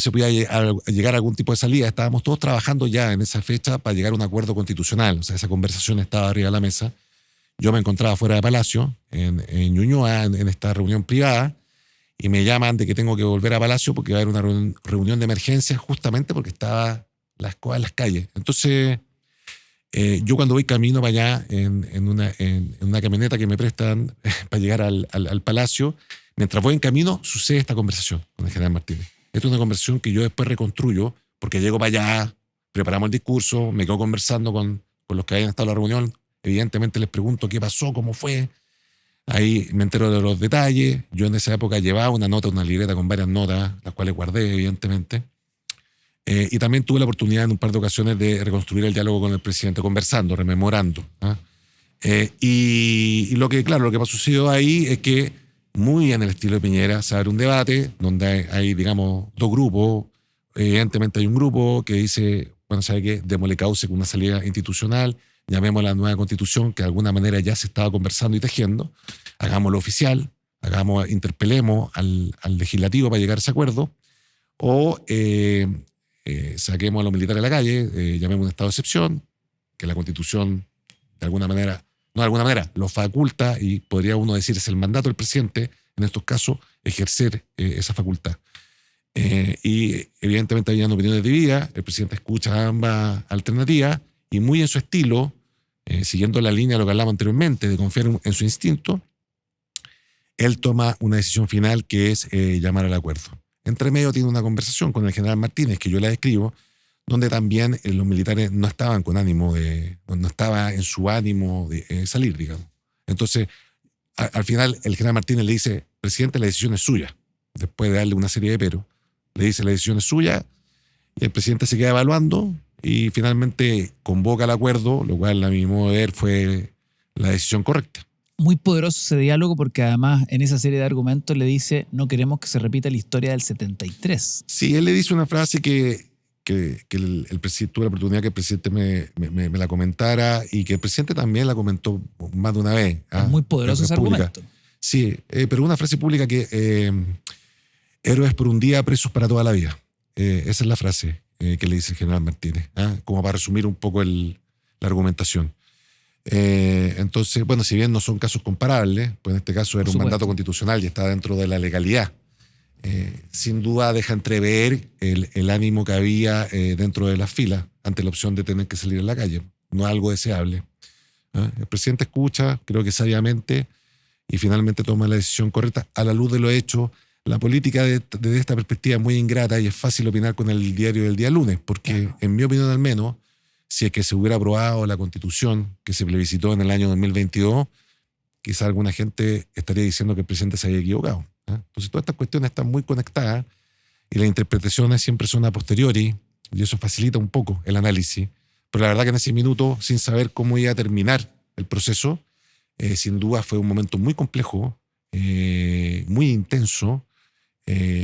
se podía llegar a algún tipo de salida. Estábamos todos trabajando ya en esa fecha para llegar a un acuerdo constitucional. O sea, esa conversación estaba arriba de la mesa. Yo me encontraba fuera de Palacio, en Ñuñoa, en esta reunión privada, y me llaman de que tengo que volver a Palacio porque va a haber una reunión de emergencia, justamente porque estaba la escoba en las calles. Entonces, yo cuando voy camino para allá en una camioneta que me prestan para llegar al Palacio, mientras voy en camino, sucede esta conversación con el general Martínez. Esta es una conversación que yo después reconstruyo, porque llego para allá, preparamos el discurso, me quedo conversando con los que habían estado en la reunión. Evidentemente les pregunto qué pasó, cómo fue. Ahí me entero de los detalles. Yo en esa época llevaba una libreta con varias notas, las cuales guardé, evidentemente. Y también tuve la oportunidad en un par de ocasiones de reconstruir el diálogo con el presidente, conversando, rememorando. Y lo que sucedió ahí es que, muy en el estilo de Piñera, se abre un debate donde hay, digamos, 2 grupos. Evidentemente hay un grupo que dice, bueno, ¿sabe qué? Démosle cauce con una salida institucional, llamemos la nueva constitución, que de alguna manera ya se estaba conversando y tejiendo, hagámoslo oficial, interpelemos al legislativo para llegar a ese acuerdo, o saquemos a los militares a la calle, llamemos un estado de excepción, que la constitución de alguna manera lo faculta, y podría uno decir es el mandato del presidente, en estos casos, ejercer esa facultad. Y evidentemente habían opiniones divididas, el presidente escucha ambas alternativas y, muy en su estilo, siguiendo la línea de lo que hablamos anteriormente, de confiar en su instinto, él toma una decisión final que es llamar al acuerdo. Entre medio tiene una conversación con el general Martínez, que yo la describo, donde también los militares no estaban no estaba en su ánimo de salir, digamos. Entonces, al final, el general Martínez le dice: presidente, la decisión es suya. Después de darle una serie de peros, le dice: la decisión es suya, y el presidente se queda evaluando y finalmente convoca el acuerdo, lo cual, a mi modo de ver, fue la decisión correcta. Muy poderoso ese diálogo, porque además en esa serie de argumentos le dice: no queremos que se repita la historia del 73. Sí, él le dice una frase que el presidente, tuve la oportunidad que el presidente me la comentara, y que el presidente también la comentó más de una vez. Es muy poderoso ese argumento. Sí, pero una frase pública que héroes por un día, presos para toda la vida. Esa es la frase que le dice el general Martínez, como para resumir un poco la argumentación. Entonces, bueno, si bien no son casos comparables, pues en este caso era un mandato constitucional y está dentro de la legalidad. Sin duda deja entrever el ánimo que había dentro de las filas ante la opción de tener que salir a la calle. No es algo deseable. El presidente escucha, creo que sabiamente, y finalmente toma la decisión correcta a la luz de lo hecho. La política desde esta perspectiva es muy ingrata, y es fácil opinar con el diario del día lunes, porque claro, en mi opinión al menos, si es que se hubiera aprobado la constitución que se plebiscitó en el año 2022, quizá alguna gente estaría diciendo que el presidente se había equivocado. Entonces todas estas cuestiones están muy conectadas, y las interpretaciones siempre son a posteriori, y eso facilita un poco el análisis. Pero la verdad que en ese minuto, sin saber cómo iba a terminar el proceso, sin duda fue un momento muy complejo, muy intenso,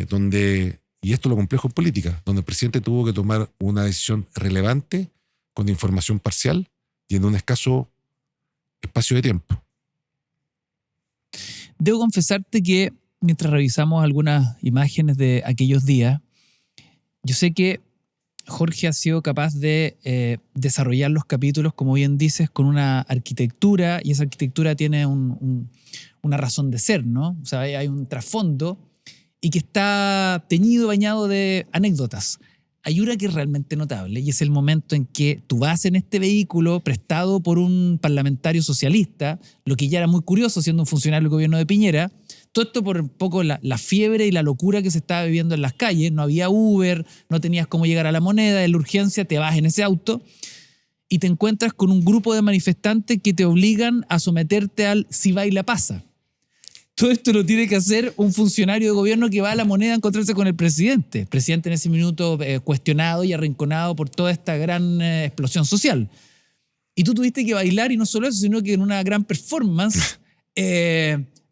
donde, y esto es lo complejo en política, donde el presidente tuvo que tomar una decisión relevante con información parcial y en un escaso espacio de tiempo. Debo confesarte que mientras revisamos algunas imágenes de aquellos días, yo sé que Jorge ha sido capaz de desarrollar los capítulos, como bien dices, con una arquitectura, y esa arquitectura tiene una razón de ser, ¿no? O sea, hay un trasfondo y que está teñido, bañado de anécdotas. Hay una que es realmente notable y es el momento en que tú vas en este vehículo prestado por un parlamentario socialista, lo que ya era muy curioso siendo un funcionario del gobierno de Piñera. Todo esto por un poco la fiebre y la locura que se estaba viviendo en las calles. No había Uber, no tenías cómo llegar a la Moneda, en la urgencia te vas en ese auto y te encuentras con un grupo de manifestantes que te obligan a someterte al si baila pasa. Todo esto lo tiene que hacer un funcionario de gobierno que va a la Moneda a encontrarse con el presidente. El presidente en ese minuto cuestionado y arrinconado por toda esta gran explosión social. Y tú tuviste que bailar, y no solo eso, sino que en una gran performance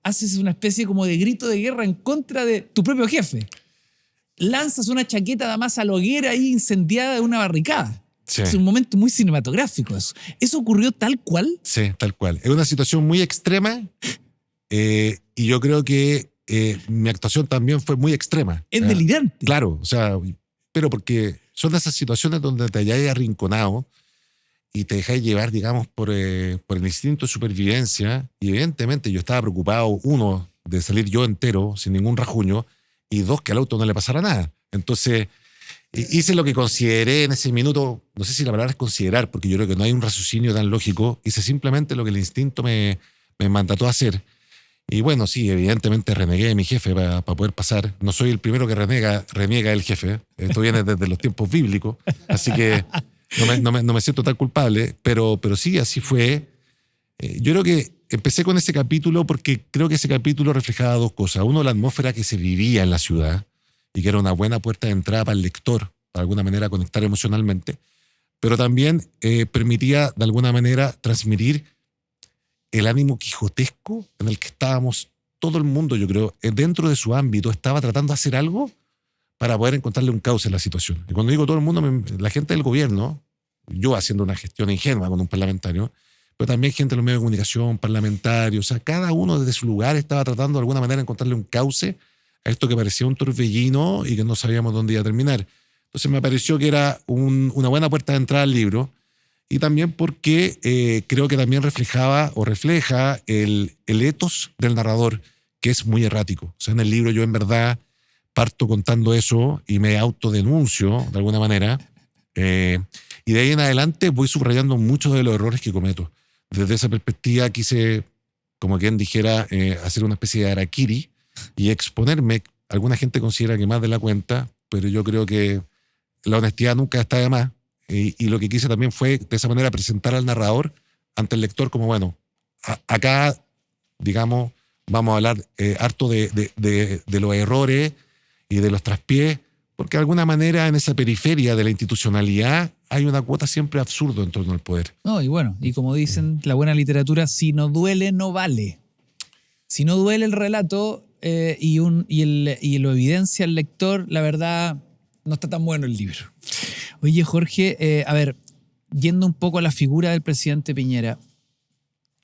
haces una especie como de grito de guerra en contra de tu propio jefe. Lanzas una chaqueta de masa loguera ahí incendiada de una barricada. Sí. Es un momento muy cinematográfico eso. ¿Eso ocurrió tal cual? Sí, tal cual. Es una situación muy extrema y yo creo que mi actuación también fue muy extrema. Es delirante. Claro, o sea, pero porque son esas situaciones donde te hayáis arrinconado y te dejáis llevar, digamos, por el instinto de supervivencia. Y evidentemente yo estaba preocupado, uno, de salir yo entero, sin ningún rajuño, y dos, que al auto no le pasara nada. Entonces, hice lo que consideré en ese minuto, no sé si la palabra es considerar, porque yo creo que no hay un raciocinio tan lógico, hice simplemente lo que el instinto me mandató a hacer. Y bueno, sí, evidentemente renegué de mi jefe para poder pasar. No soy el primero que reniega del jefe. Esto viene desde los tiempos bíblicos, así que no me siento tan culpable, pero sí, así fue. Yo creo que empecé con ese capítulo porque creo que ese capítulo reflejaba dos cosas. Uno, la atmósfera que se vivía en la ciudad y que era una buena puerta de entrada para el lector, de alguna manera conectar emocionalmente, pero también permitía de alguna manera transmitir el ánimo quijotesco en el que estábamos todo el mundo, yo creo, dentro de su ámbito, estaba tratando de hacer algo para poder encontrarle un cauce a la situación. Y cuando digo todo el mundo, la gente del gobierno, yo haciendo una gestión ingenua con un parlamentario, pero también gente de los medios de comunicación, parlamentarios, o sea, cada uno desde su lugar estaba tratando de alguna manera de encontrarle un cauce a esto que parecía un torbellino y que no sabíamos dónde iba a terminar. Entonces me pareció que era una buena puerta de entrada al libro, y también porque creo que también refleja el ethos del narrador, que es muy errático. O sea, en el libro yo en verdad parto contando eso y me autodenuncio de alguna manera, y de ahí en adelante voy subrayando muchos de los errores que cometo. Desde esa perspectiva quise, como quien dijera, hacer una especie de harakiri y exponerme. Alguna gente considera que más de la cuenta, pero yo creo que la honestidad nunca está de más. Y lo que quise también fue, de esa manera, presentar al narrador ante el lector como, bueno, acá, digamos, vamos a hablar harto de los errores y de los traspiés, porque de alguna manera en esa periferia de la institucionalidad hay una cuota siempre absurda en torno al poder. No, y bueno, y como dicen la buena literatura, si no duele, no vale. Si no duele el relato y lo evidencia el lector, la verdad, no está tan bueno el libro. Oye, Jorge, a ver, yendo un poco a la figura del presidente Piñera,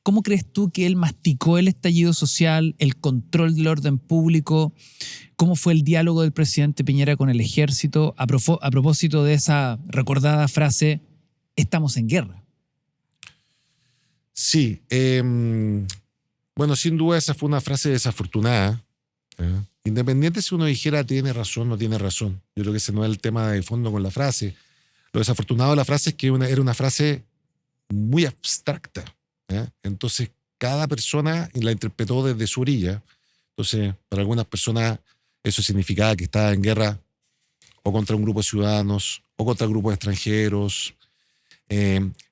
¿cómo crees tú que él masticó el estallido social, el control del orden público? ¿Cómo fue el diálogo del presidente Piñera con el ejército a propósito de esa recordada frase, estamos en guerra? Sí, bueno, sin duda esa fue una frase desafortunada. Independiente si uno dijera tiene razón o no tiene razón. Yo creo que ese no es el tema de fondo con la frase. Lo desafortunado de la frase es que era una frase muy abstracta. Entonces, cada persona la interpretó desde su orilla. Entonces, para algunas personas eso significaba que estaba en guerra o contra un grupo de ciudadanos o contra un grupo de extranjeros.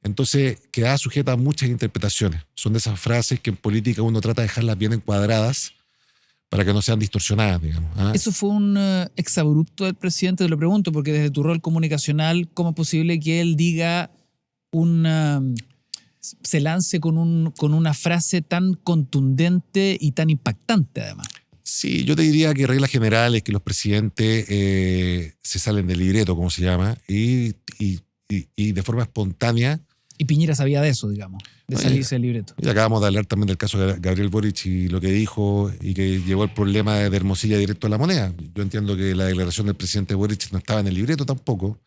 Entonces, quedaba sujeta a muchas interpretaciones. Son de esas frases que en política uno trata de dejarlas bien encuadradas para que no sean distorsionadas, digamos. ¿Eso fue un exabrupto del presidente? Te lo pregunto, porque desde tu rol comunicacional, ¿cómo es posible que él diga se lance con una frase tan contundente y tan impactante, además? Sí, yo te diría que regla general es que los presidentes se salen del libreto, como se llama, y y de forma espontánea. Y Piñera sabía de eso, digamos, de salirse del libreto. Y acabamos de hablar también del caso de Gabriel Boric y lo que dijo y que llevó el problema de Hermosilla directo a la moneda. Yo entiendo que la declaración del presidente Boric no estaba en el libreto tampoco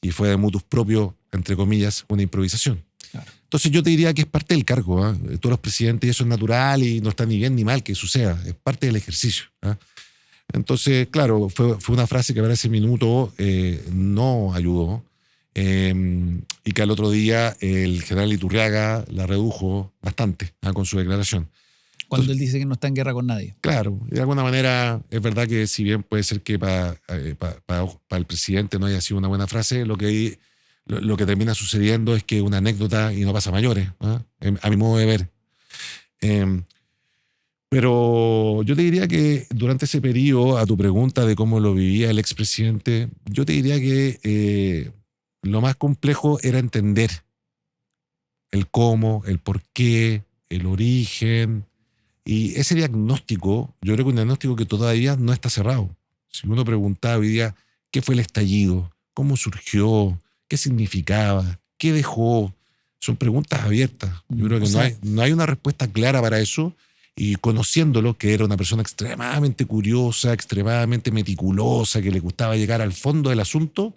y fue de motus propio, entre comillas, una improvisación. Claro. Entonces yo te diría que es parte del cargo. Todos los presidentes, y eso es natural y no está ni bien ni mal que suceda. Es parte del ejercicio. Entonces, claro, fue una frase que para ese minuto no ayudó. Y que al otro día el general Iturriaga la redujo bastante con su declaración. Cuando él dice que no está en guerra con nadie. Claro, de alguna manera es verdad que si bien puede ser que para el presidente no haya sido una buena frase, lo que termina sucediendo es que una anécdota y no pasa a mayores, a mi modo de ver. Pero yo te diría que durante ese periodo, a tu pregunta de cómo lo vivía el expresidente, yo te diría que lo más complejo era entender el cómo, el por qué, el origen. Y ese diagnóstico, yo creo que un diagnóstico que todavía no está cerrado. Si uno preguntaba hoy día qué fue el estallido, cómo surgió, qué significaba, qué dejó, son preguntas abiertas. Yo creo que no hay una respuesta clara para eso. Y conociéndolo, que era una persona extremadamente curiosa, extremadamente meticulosa, que le gustaba llegar al fondo del asunto,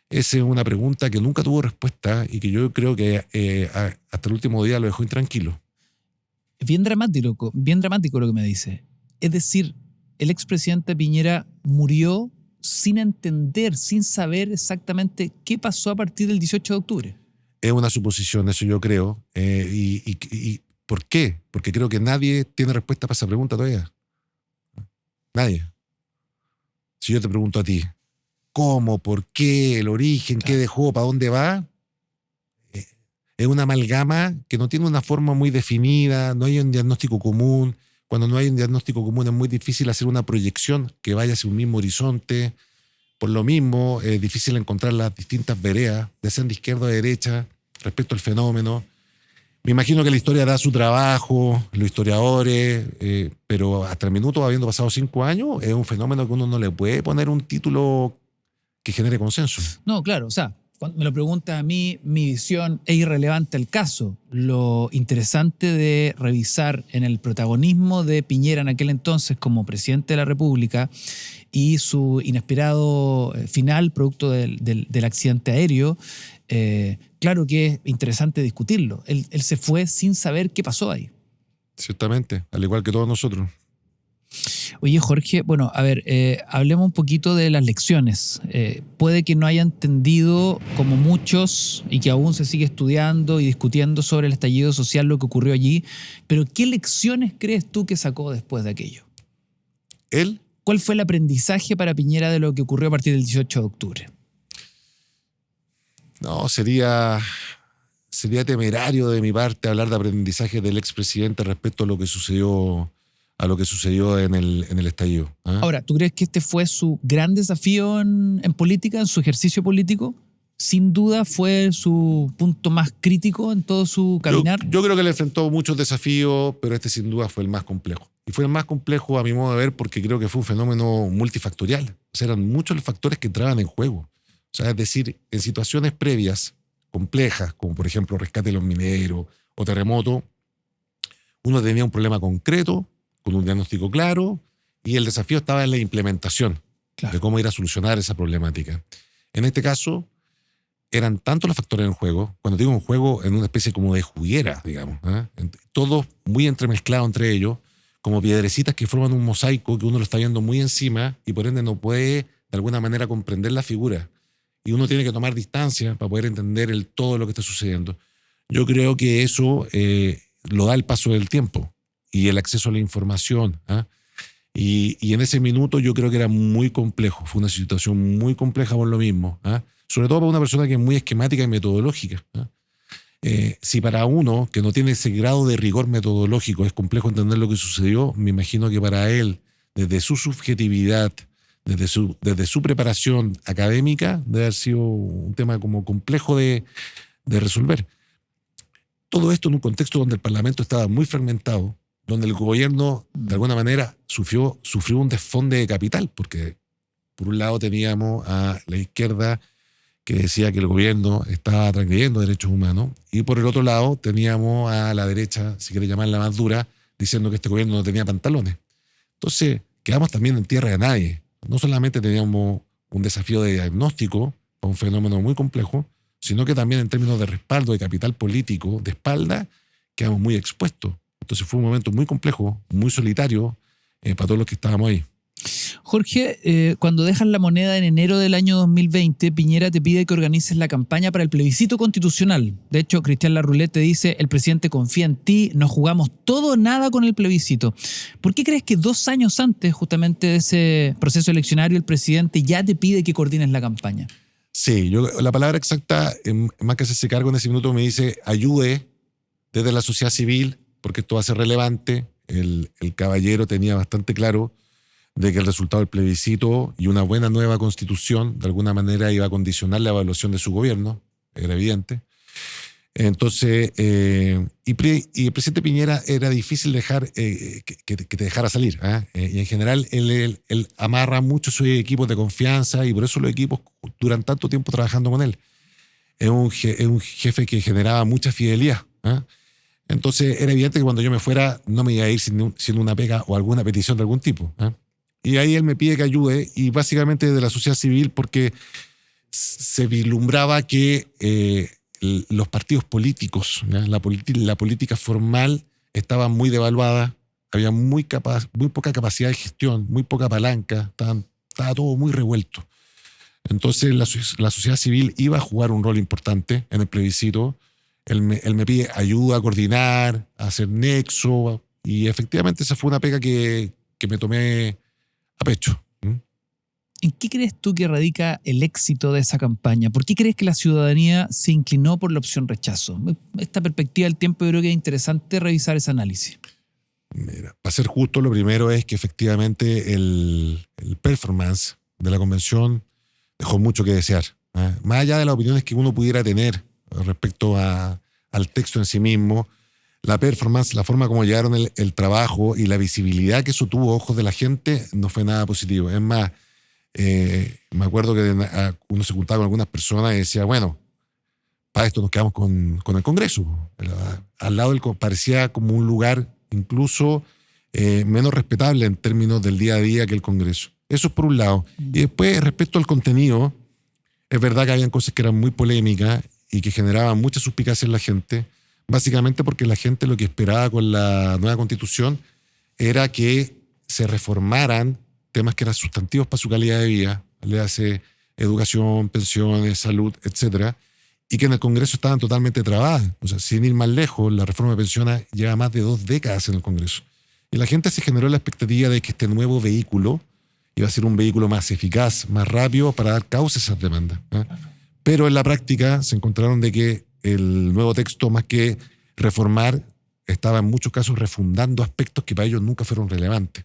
esa es una pregunta que nunca tuvo respuesta y que yo creo que hasta el último día lo dejó intranquilo. Es bien dramático lo que me dice. Es decir, el expresidente Piñera murió sin entender, sin saber exactamente qué pasó a partir del 18 de octubre. Es una suposición, eso yo creo. ¿Y por qué? Porque creo que nadie tiene respuesta para esa pregunta todavía. Nadie. Si yo te pregunto a ti, ¿cómo? ¿Por qué? ¿El origen? Claro. ¿Qué dejó? ¿Para dónde va? Es una amalgama que no tiene una forma muy definida, no hay un diagnóstico común. Cuando no hay un diagnóstico común es muy difícil hacer una proyección que vaya hacia un mismo horizonte. Por lo mismo, es difícil encontrar las distintas veredas, ya sean de izquierda o de derecha, respecto al fenómeno. Me imagino que la historia da su trabajo, los historiadores, pero hasta el minuto, habiendo pasado 5 años, es un fenómeno que uno no le puede poner un título que genere consenso. No, claro, o sea, cuando me lo preguntas a mí, mi visión es irrelevante al caso. Lo interesante de revisar en el protagonismo de Piñera en aquel entonces como presidente de la República y su inesperado final producto del accidente aéreo, claro que es interesante discutirlo. Él se fue sin saber qué pasó ahí. Ciertamente, al igual que todos nosotros. Oye, Jorge, bueno, a ver, hablemos un poquito de las lecciones. Puede que no haya entendido, como muchos, y que aún se sigue estudiando y discutiendo sobre el estallido social, lo que ocurrió allí, pero ¿qué lecciones crees tú que sacó después de aquello? ¿Cuál fue el aprendizaje para Piñera de lo que ocurrió a partir del 18 de octubre? No, sería temerario de mi parte hablar de aprendizaje del expresidente respecto a lo que sucedió en el estallido. Ahora, ¿tú crees que este fue su gran desafío en política, en su ejercicio político? Sin duda fue su punto más crítico en todo su caminar. Yo creo que le enfrentó muchos desafíos, pero este sin duda fue el más complejo. Y fue el más complejo a mi modo de ver porque creo que fue un fenómeno multifactorial. O sea, eran muchos los factores que entraban en juego. O sea, es decir, en situaciones previas complejas, como por ejemplo rescate de los mineros o terremoto, uno tenía un problema concreto, con un diagnóstico claro, y el desafío estaba en la implementación de cómo ir a solucionar esa problemática. En este caso, eran tantos los factores en juego, cuando digo en juego, en una especie como de juguera, digamos, todos muy entremezclados entre ellos, como piedrecitas que forman un mosaico que uno lo está viendo muy encima y por ende no puede de alguna manera comprender la figura. Y uno tiene que tomar distancia para poder entender todo lo que está sucediendo. Yo creo que eso lo da el paso del tiempo y el acceso a la información. Y en ese minuto yo creo que era muy complejo. Fue una situación muy compleja por lo mismo. Sobre todo para una persona que es muy esquemática y metodológica. Si para uno que no tiene ese grado de rigor metodológico es complejo entender lo que sucedió, me imagino que para él, desde su subjetividad, desde su preparación académica, debe haber sido un tema como complejo de resolver. Todo esto en un contexto donde el Parlamento estaba muy fragmentado, donde el gobierno, de alguna manera, sufrió un desfonde de capital, porque por un lado teníamos a la izquierda que decía que el gobierno estaba transgrediendo derechos humanos, y por el otro lado teníamos a la derecha, si quiere llamarla más dura, diciendo que este gobierno no tenía pantalones. Entonces quedamos también en tierra de nadie. No solamente teníamos un desafío de diagnóstico para un fenómeno muy complejo, sino que también en términos de respaldo, de capital político, de espalda, quedamos muy expuestos. Entonces fue un momento muy complejo, muy solitario para todos los que estábamos ahí. Jorge, cuando dejas la moneda en enero del año 2020, Piñera te pide que organices la campaña para el plebiscito constitucional. De hecho, Cristian Larroulet te dice, el presidente confía en ti, nos jugamos todo o nada con el plebiscito. ¿Por qué crees que 2 años antes justamente de ese proceso eleccionario el presidente ya te pide que coordines la campaña? Sí, la palabra exacta, más que hacerse cargo en ese minuto, me dice ayude desde la sociedad civil, porque esto va a ser relevante. El caballero tenía bastante claro de que el resultado del plebiscito y una buena nueva constitución de alguna manera iba a condicionar la evaluación de su gobierno, era evidente. Entonces, y el presidente Piñera era difícil dejar que te dejara salir. Y en general él amarra mucho sus equipos de confianza y por eso los equipos duran tanto tiempo trabajando con él. Es un jefe que generaba mucha fidelidad. Entonces era evidente que cuando yo me fuera no me iba a ir sin una pega o alguna petición de algún tipo. Y ahí él me pide que ayude, y básicamente de la sociedad civil, porque se vislumbraba que los partidos políticos, la política formal estaba muy devaluada, había muy poca capacidad de gestión, muy poca palanca, estaba todo muy revuelto. Entonces la sociedad civil iba a jugar un rol importante en el plebiscito. Él me pide ayuda a coordinar, a hacer nexo, y efectivamente esa fue una pega que me tomé a pecho. ¿En qué crees tú que radica el éxito de esa campaña? ¿Por qué crees que la ciudadanía se inclinó por la opción rechazo? Esta perspectiva del tiempo yo creo que es interesante revisar ese análisis. Mira, para ser justo, lo primero es que efectivamente el performance de la convención dejó mucho que desear. Más allá de las opiniones que uno pudiera tener respecto al texto en sí mismo, la performance, la forma como llevaron el trabajo y la visibilidad que eso tuvo a ojos de la gente no fue nada positivo. Es más, me acuerdo que uno se juntaba con algunas personas y decía, bueno, para esto nos quedamos con el Congreso. Al lado parecía como un lugar incluso menos respetable en términos del día a día que el Congreso. Eso es por un lado. Y después, respecto al contenido, es verdad que habían cosas que eran muy polémicas y que generaban mucha suspicacia en la gente, básicamente porque la gente lo que esperaba con la nueva Constitución era que se reformaran temas que eran sustantivos para su calidad de vida, le hace educación, pensiones, salud, etcétera, y que en el Congreso estaban totalmente trabadas. O sea, sin ir más lejos, la reforma de pensiones lleva más de 2 décadas en el Congreso. Y la gente se generó la expectativa de que este nuevo vehículo iba a ser un vehículo más eficaz, más rápido para dar causa a esas demandas. Pero en la práctica se encontraron de que el nuevo texto, más que reformar, estaba en muchos casos refundando aspectos que para ellos nunca fueron relevantes.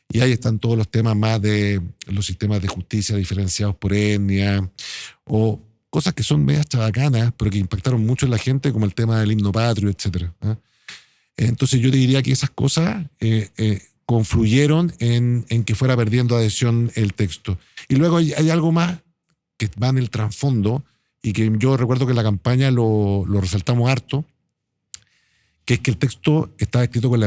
Y ahí están todos los temas más de los sistemas de justicia diferenciados por etnia, o cosas que son medias chabacanas, pero que impactaron mucho en la gente, como el tema del himno patrio, etc. Entonces yo te diría que esas cosas confluyeron en que fuera perdiendo adhesión el texto. Y luego hay algo más que va en el trasfondo, y que yo recuerdo que en la campaña lo resaltamos harto, que es que el texto estaba escrito con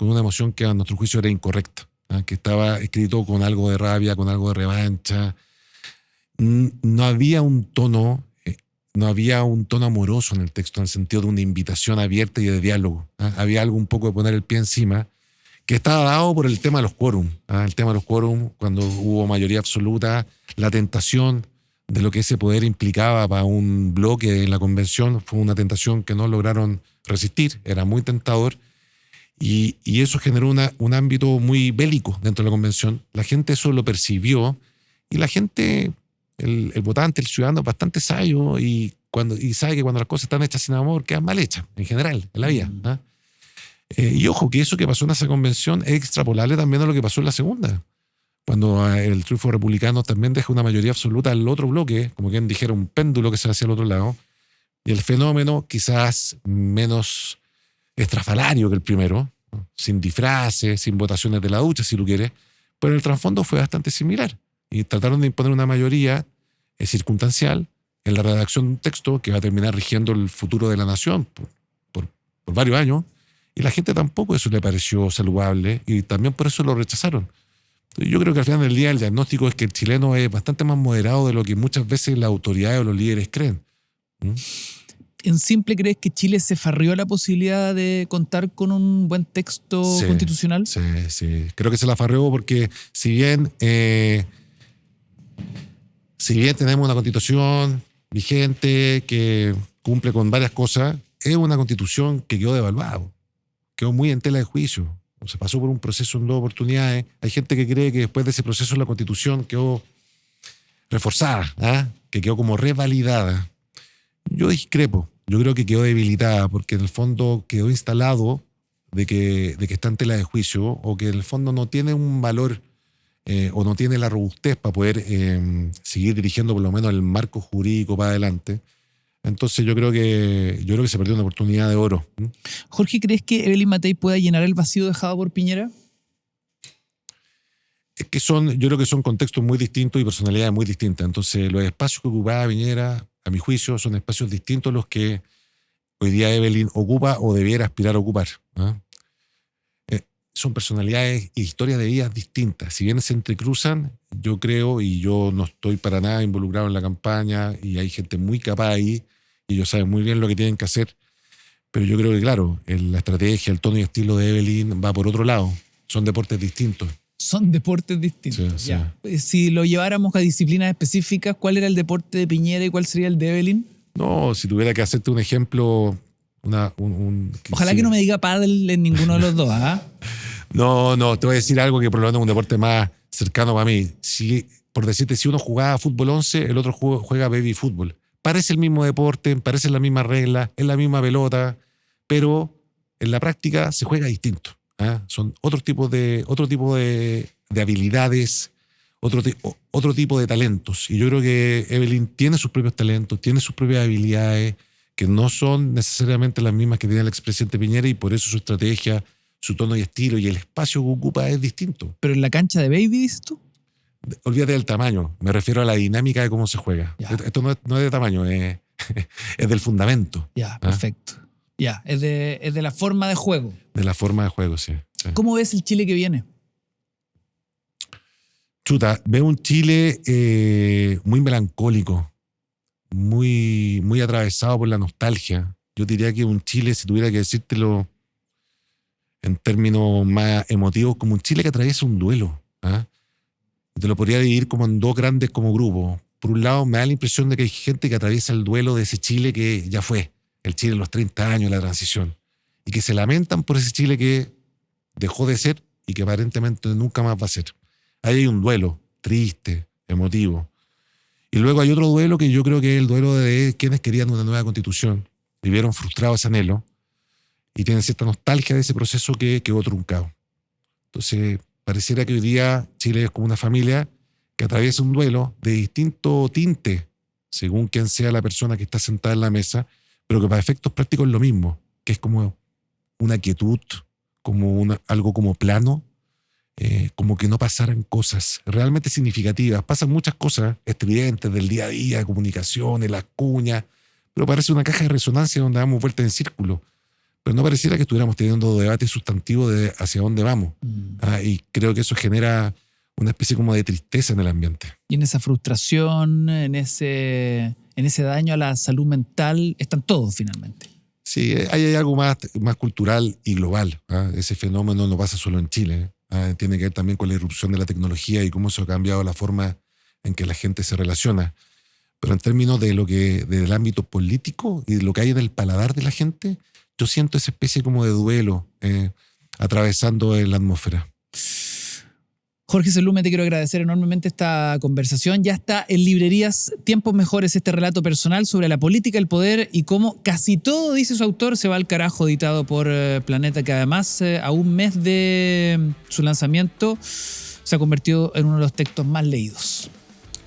una emoción que a nuestro juicio era incorrecta, que estaba escrito con algo de rabia, con algo de revancha. No había un tono amoroso en el texto, en el sentido de una invitación abierta y de diálogo. Había algo un poco de poner el pie encima, que estaba dado por el tema de los quórum. El tema de los quórum, cuando hubo mayoría absoluta, la tentación de lo que ese poder implicaba para un bloque en la convención fue una tentación que no lograron resistir, era muy tentador, y eso generó un ámbito muy bélico dentro de la convención. La gente eso lo percibió, y la gente, el votante, el ciudadano, es bastante sabio y sabe que cuando las cosas están hechas sin amor quedan mal hechas, en general, en la vida. Y ojo, que eso que pasó en esa convención es extrapolable también a lo que pasó en la segunda, cuando el triunfo republicano también deja una mayoría absoluta al otro bloque, como quien dijera un péndulo que se hacia el otro lado, y el fenómeno quizás menos estrafalario que el primero, ¿no? Sin disfraces, sin votaciones de la ducha, si tú quieres, pero el trasfondo fue bastante similar, y trataron de imponer una mayoría circunstancial en la redacción de un texto que va a terminar rigiendo el futuro de la nación por varios años, y la gente tampoco eso le pareció saludable y también por eso lo rechazaron. Yo creo que al final del día el diagnóstico es que el chileno es bastante más moderado de lo que muchas veces las autoridades o los líderes creen. ¿En simple crees que Chile se farrió la posibilidad de contar con un buen texto constitucional? Sí. Creo que se la farrió porque si bien tenemos una constitución vigente que cumple con varias cosas, es una constitución que quedó devaluada, quedó muy en tela de juicio. Se pasó por un proceso en dos oportunidades. Hay gente que cree que después de ese proceso la constitución quedó reforzada, que quedó como revalidada. Yo discrepo. Yo creo que quedó debilitada porque en el fondo quedó instalado de que está en tela de juicio o que en el fondo no tiene un valor o no tiene la robustez para poder seguir dirigiendo por lo menos el marco jurídico para adelante. Entonces yo creo que se perdió una oportunidad de oro. Jorge, ¿crees que Evelyn Matei pueda llenar el vacío dejado por Piñera? Es que yo creo que son contextos muy distintos y personalidades muy distintas. Entonces los espacios que ocupaba Piñera, a mi juicio, son espacios distintos a los que hoy día Evelyn ocupa o debiera aspirar a ocupar. Son personalidades y historias de vidas distintas. Si bien se entrecruzan, yo creo, y yo no estoy para nada involucrado en la campaña, y hay gente muy capaz ahí, y ellos saben muy bien lo que tienen que hacer, pero yo creo que, claro, la estrategia, el tono y estilo de Evelyn va por otro lado. Son deportes distintos. Son deportes distintos. Sí. Ya. Si lo lleváramos a disciplinas específicas, ¿cuál era el deporte de Piñera y cuál sería el de Evelyn? No, si tuviera que hacerte un ejemplo... Ojalá que no me diga pádel en ninguno de los dos, No, te voy a decir algo que por lo menos es un deporte más cercano para mí. Por decirte, si uno jugaba fútbol 11, el otro juega baby fútbol. Parece el mismo deporte, parece la misma regla, es la misma pelota, pero en la práctica se juega distinto. Son otro tipo de habilidades, otro tipo de talentos. Y yo creo que Evelyn tiene sus propios talentos, tiene sus propias habilidades, que no son necesariamente las mismas que tenía el expresidente Piñera, y por eso su estrategia, su tono y estilo y el espacio que ocupa es distinto. ¿Pero en la cancha de baby, dices tú? Olvídate del tamaño, me refiero a la dinámica de cómo se juega. Ya. Esto no es de tamaño, es del fundamento. Ya, perfecto. Ya, es de la forma de juego. De la forma de juego, sí. ¿Cómo ves el Chile que viene? Chuta, veo un Chile muy melancólico, muy, muy atravesado por la nostalgia. Yo diría que un Chile, si tuviera que decírtelo en términos más emotivos, como un Chile que atraviesa un duelo. Te lo podría dividir como en dos grandes como grupos. Por un lado, me da la impresión de que hay gente que atraviesa el duelo de ese Chile que ya fue, el Chile de los 30 años, la transición, y que se lamentan por ese Chile que dejó de ser y que aparentemente nunca más va a ser. Ahí hay un duelo triste, emotivo. Y luego hay otro duelo que yo creo que es el duelo de quienes querían una nueva constitución, vivieron frustrados ese anhelo y tienen cierta nostalgia de ese proceso que quedó truncado. Entonces, pareciera que hoy día Chile es como una familia que atraviesa un duelo de distinto tinte, según quién sea la persona que está sentada en la mesa, pero que para efectos prácticos es lo mismo, que es como una quietud, como algo como plano, como que no pasaran cosas realmente significativas. Pasan muchas cosas estridentes del día a día, comunicaciones, las cuñas, pero parece una caja de resonancia donde damos vueltas en círculo. Pero no pareciera que estuviéramos teniendo debates sustantivos de hacia dónde vamos. Y creo que eso genera una especie como de tristeza en el ambiente. Y en esa frustración, en ese daño a la salud mental, están todos finalmente. Sí, hay algo más cultural y global. Ese fenómeno no pasa solo en Chile. Tiene que ver también con la irrupción de la tecnología y cómo eso ha cambiado la forma en que la gente se relaciona. Pero en términos del ámbito político y de lo que hay en el paladar de la gente, yo siento esa especie como de duelo atravesando la atmósfera. Jorge Celumé, te quiero agradecer enormemente esta conversación. Ya está en librerías Tiempos Mejores este relato personal sobre la política, el poder y cómo casi todo, dice su autor, se va al carajo, editado por Planeta, que además a un mes de su lanzamiento se ha convertido en uno de los textos más leídos.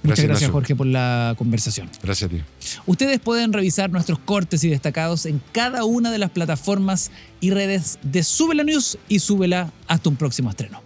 Muchas gracias, Jorge, por la conversación. Gracias a ti. Ustedes pueden revisar nuestros cortes y destacados en cada una de las plataformas y redes de Súbela News y Súbela hasta un próximo estreno.